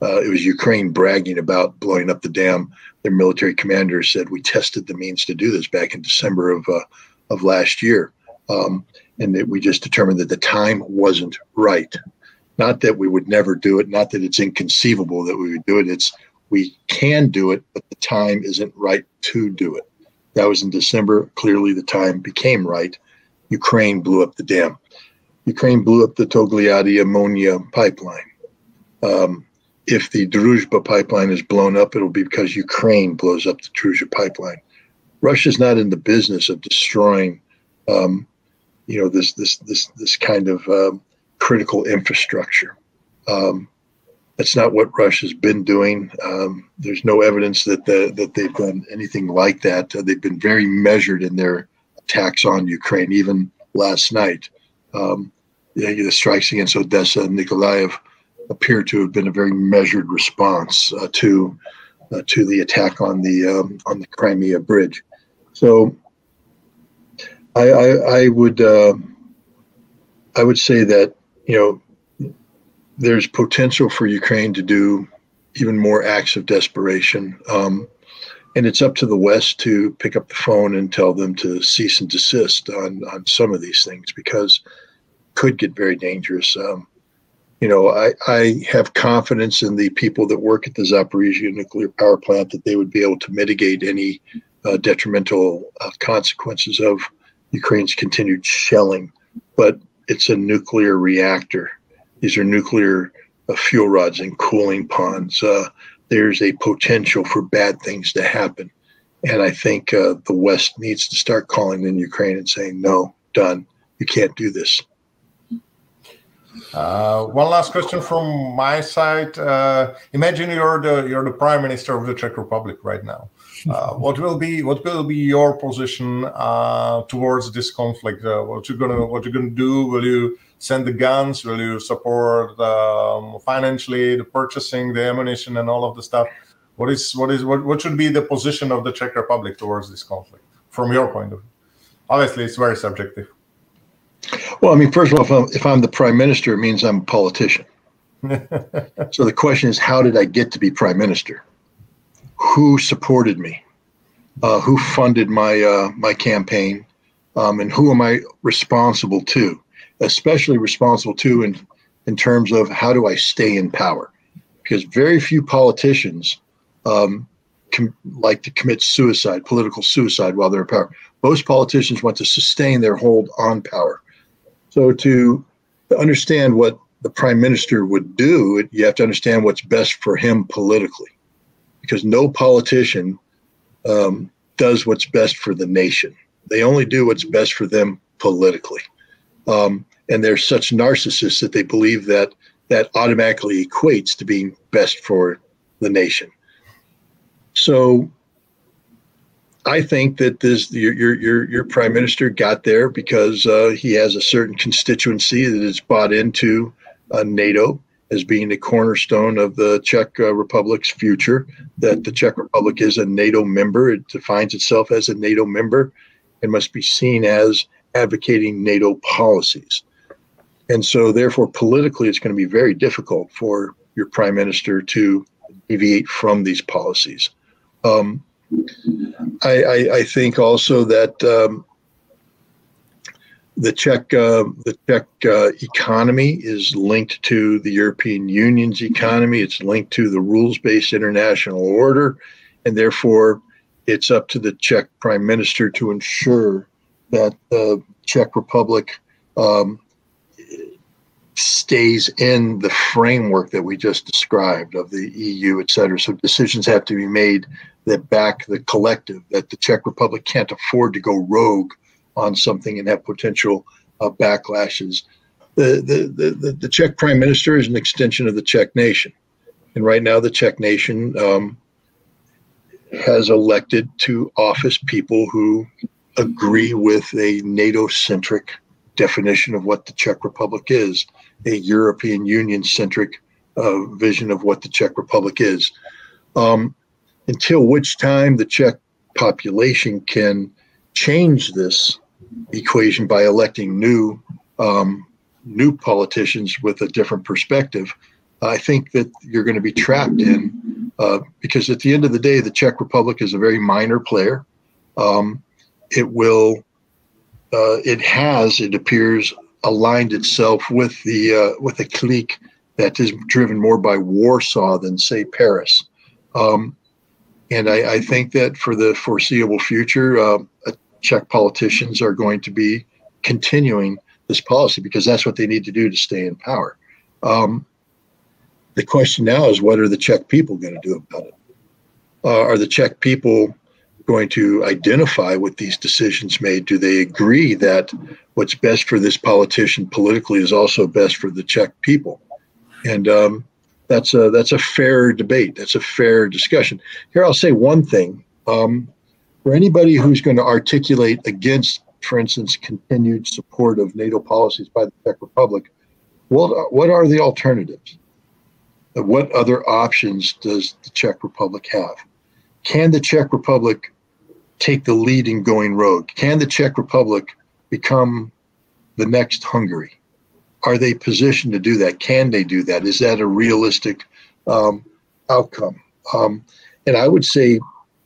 It was Ukraine bragging about blowing up the dam. Their military commander said, we tested the means to do this back in December of last year. And that we just determined that the time wasn't right. Not that we would never do it, not that it's inconceivable that we would do it. It's we can do it, but the time isn't right to do it. That was in December. Clearly, the time became right. Ukraine blew up the dam. Ukraine blew up the Togliatti ammonia pipeline. if the Druzhba pipeline is blown up, it'll be because Ukraine blows up the Druzhba pipeline. Russia's not in the business of destroying, this kind of critical infrastructure. That's not what Russia's been doing. There's no evidence that they've done anything like that. They've been very measured in their attacks on Ukraine. Even last night, the strikes against Odessa and Nikolaev appear to have been a very measured response to the attack on the Crimea bridge. So I would say that there's potential for Ukraine to do even more acts of desperation, and it's up to the West to pick up the phone and tell them to cease and desist on some of these things, because it could get very dangerous. I have confidence in the people that work at the Zaporizhzhia nuclear power plant that they would be able to mitigate any detrimental consequences of Ukraine's continued shelling. But it's a nuclear reactor. These are nuclear fuel rods and cooling ponds. There's a potential for bad things to happen. And I think the West needs to start calling in Ukraine and saying, no, done. You can't do this. One last question from my side. Imagine you're the Prime Minister of the Czech Republic right now. What will be your position towards this conflict? What you gonna do? Will you send the guns? Will you support financially the purchasing, the ammunition, and all of the stuff? What should be the position of the Czech Republic towards this conflict from your point of view? Obviously, it's very subjective. Well, I mean, first of all, if I'm the Prime Minister, it means I'm a politician. So the question is, how did I get to be Prime Minister? Who supported me? Who funded my campaign? And who am I responsible to? Especially responsible to in terms of how do I stay in power? Because very few politicians like to commit suicide, political suicide, while they're in power. Most politicians want to sustain their hold on power. So to understand what the Prime Minister would do, you have to understand what's best for him politically, because no politician does what's best for the nation. They only do what's best for them politically. And they're such narcissists that they believe that automatically equates to being best for the nation. So I think that your Prime Minister got there because he has a certain constituency that is bought into NATO as being the cornerstone of the Czech Republic's future, that the Czech Republic is a NATO member. It defines itself as a NATO member and must be seen as advocating NATO policies. And so therefore, politically, it's going to be very difficult for your Prime Minister to deviate from these policies. I think also that the Czech economy is linked to the European Union's economy. It's linked to the rules-based international order, and therefore it's up to the Czech Prime Minister to ensure that the Czech Republic stays in the framework that we just described of the EU, et cetera. So decisions have to be made that back the collective, that the Czech Republic can't afford to go rogue on something and have potential backlashes. The Czech Prime Minister is an extension of the Czech nation. And right now the Czech nation has elected to office people who agree with a NATO-centric definition of what the Czech Republic is, a European Union-centric vision of what the Czech Republic is. Until which time the Czech population can change this equation by electing new politicians with a different perspective, I think that you're going to be trapped in, because at the end of the day, the Czech Republic is a very minor player. It appears, aligned itself with a clique that is driven more by Warsaw than, say, Paris. And I think that for the foreseeable future, Czech politicians are going to be continuing this policy because that's what they need to do to stay in power. The question now is, what are the Czech people going to do about it? Are the Czech people going to identify with these decisions made? Do they agree that what's best for this politician politically is also best for the Czech people? And that's a fair debate. That's a fair discussion. Here, I'll say one thing. For anybody who's going to articulate against, for instance, continued support of NATO policies by the Czech Republic, what are the alternatives? What other options does the Czech Republic have? Can the Czech Republic take the lead in going rogue? Can the Czech Republic become the next Hungary? Are they positioned to do that? Can they do that? Is that a realistic outcome? And I would say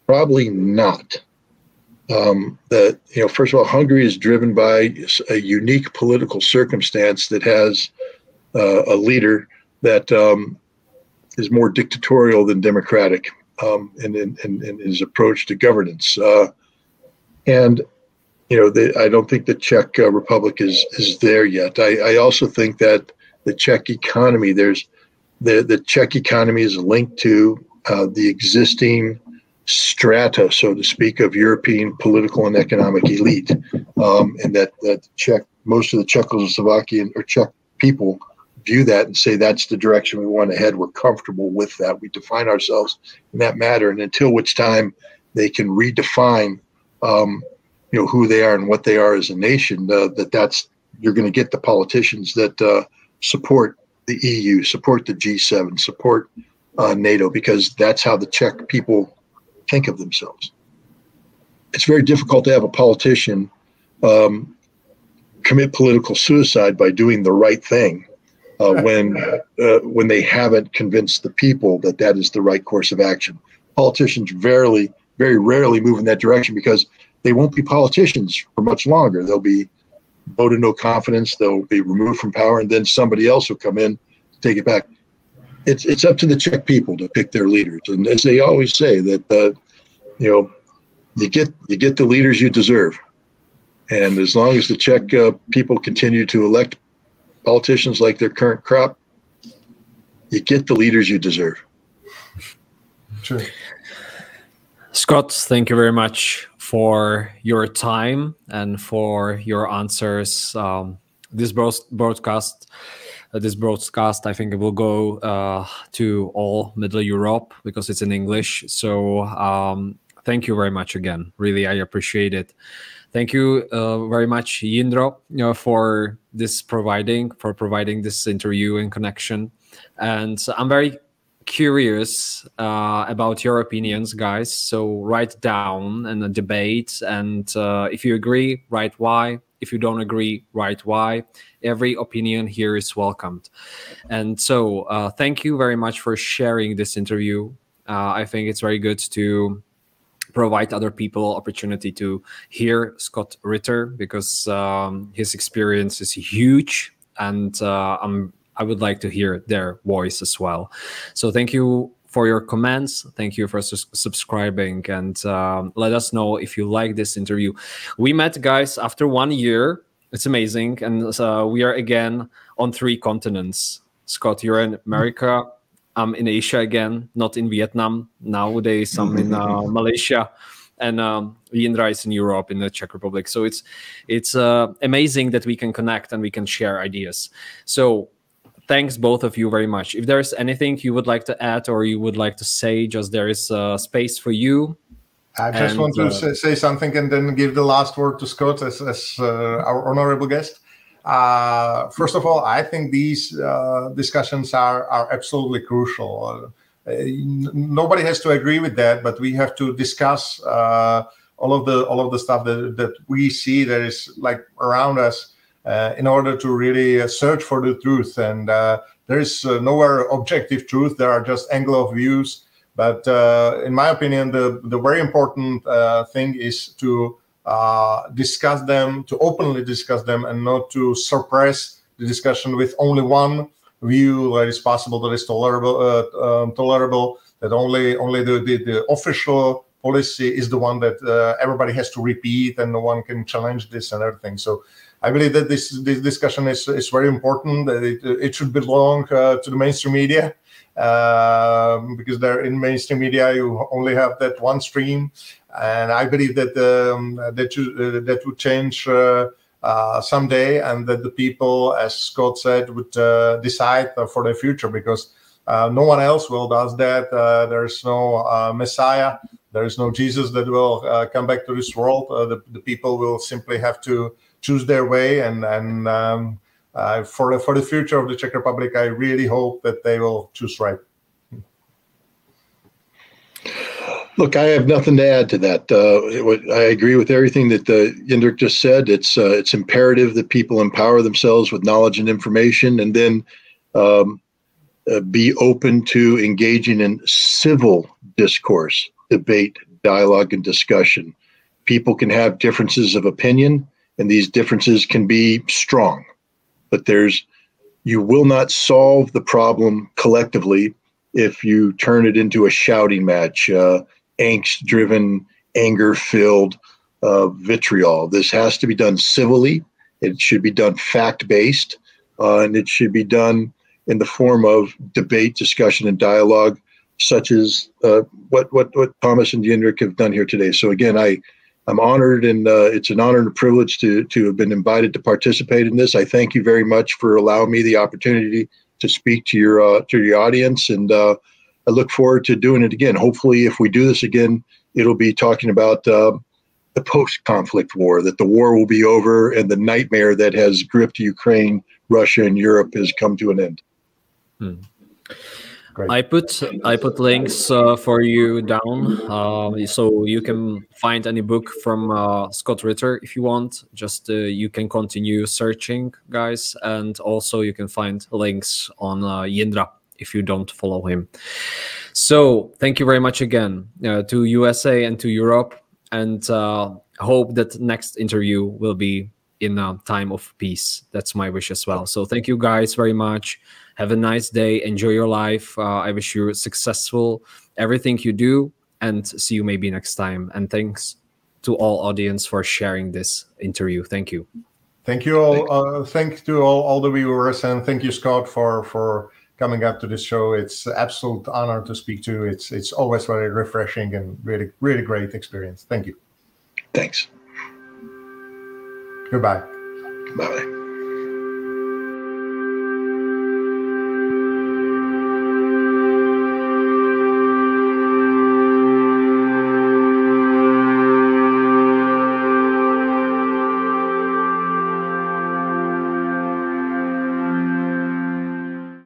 probably not. That, first of all, Hungary is driven by a unique political circumstance that has a leader that is more dictatorial than democratic in his approach to governance. And I don't think the Czech Republic is there yet. I also think that the Czech economy, the Czech economy is linked to the existing strata, so to speak, of European political and economic elite, and that most of the Czechoslovakian or Czech people view that and say that's the direction we want to head. We're comfortable with that. We define ourselves in that matter, and until which time they can redefine, who they are and what they are as a nation, you're going to get the politicians that support the EU, support the G7, support NATO, because that's how the Czech people think of themselves. It's very difficult to have a politician commit political suicide by doing the right thing when they haven't convinced the people that is the right course of action. Politicians very rarely move in that direction because they won't be politicians for much longer. They'll be voted no confidence. They'll be removed from power, and then somebody else will come in to take it back. It's up to the Czech people to pick their leaders, and as they always say, that you get the leaders you deserve, and as long as the Czech people continue to elect politicians like their current crop, you get the leaders you deserve. Sure. Scott, thank you very much for your time and for your answers. This broadcast, I think it will go to all Middle Europe because it's in English. So thank you very much again. Really, I appreciate it. Thank you very much, Jindro, for providing this interview and connection. And I'm very curious about your opinions, guys. So write down in the debate, and if you agree, write why. If you don't agree, write why. Every opinion here is welcomed. And so thank you very much for sharing this interview. I think it's very good to provide other people opportunity to hear Scott Ritter, because his experience is huge, and I would like to hear their voice as well. So thank you for your comments. Thank you for subscribing, and let us know if you like this interview. We met, guys, after 1 year. It's amazing. And we are again on 3 continents. Scott, you're in America. I'm in Asia again, not in Vietnam. Nowadays, I'm in Malaysia. And Jindra is in Europe, in the Czech Republic. So it's amazing that we can connect and we can share ideas. So thanks, both of you, very much. If there's anything you would like to add or you would like to say, just there is space for you. I just want to say something and then give the last word to Scott as our honorable guest. First of all, I think these discussions are absolutely crucial. Nobody has to agree with that, but we have to discuss all of the stuff that we see that is like around us in order to really search for the truth. And there is nowhere objective truth. There are just angle of views. But in my opinion, the very important thing is to discuss them, to openly discuss them, and not to suppress the discussion with only one view that is possible, that is tolerable, that only the official policy is the one that everybody has to repeat, and no one can challenge this and everything. So I believe that this discussion is very important. It should belong to the mainstream media, because they're in mainstream media. You only have that one stream, and I believe that that would change someday, and that the people, as Scott said, would decide for their future, because no one else will does that. There's no Messiah. There is no Jesus that will come back to this world. The people will simply have to choose their way, and for the future of the Czech Republic, I really hope that they will choose right. Look, I have nothing to add to that. I agree with everything that Jindřich just said. It's imperative that people empower themselves with knowledge and information, and then be open to engaging in civil discourse, debate, dialogue, and discussion. People can have differences of opinion, and these differences can be strong, but you will not solve the problem collectively if you turn it into a shouting match, angst-driven, anger-filled vitriol. This has to be done civilly. It should be done fact-based, and it should be done in the form of debate, discussion, and dialogue, such as what Thomas and Jindřich have done here today. So again, I'm honored, and it's an honor and a privilege to have been invited to participate in this. I thank you very much for allowing me the opportunity to speak to your audience, and I look forward to doing it again. Hopefully, if we do this again, it'll be talking about the post-conflict war, that the war will be over and the nightmare that has gripped Ukraine, Russia, and Europe has come to an end. I put links for you down, so you can find any book from Scott Ritter if you want. Just you can continue searching, guys, and also you can find links on Jindra if you don't follow him. So thank you very much again to USA and to Europe, and hope that next interview will be in a time of peace. That's my wish as well. So thank you guys very much. Have a nice day. Enjoy your life. I wish you successful everything you do, and see you maybe next time. And thanks to all audience for sharing this interview. Thank you. Thank you all. Thanks to all the viewers, and thank you, Scott, for coming up to this show. It's an absolute honor to speak to you. It's always very refreshing and really, really great experience. Thank you. Thanks. Goodbye. Bye.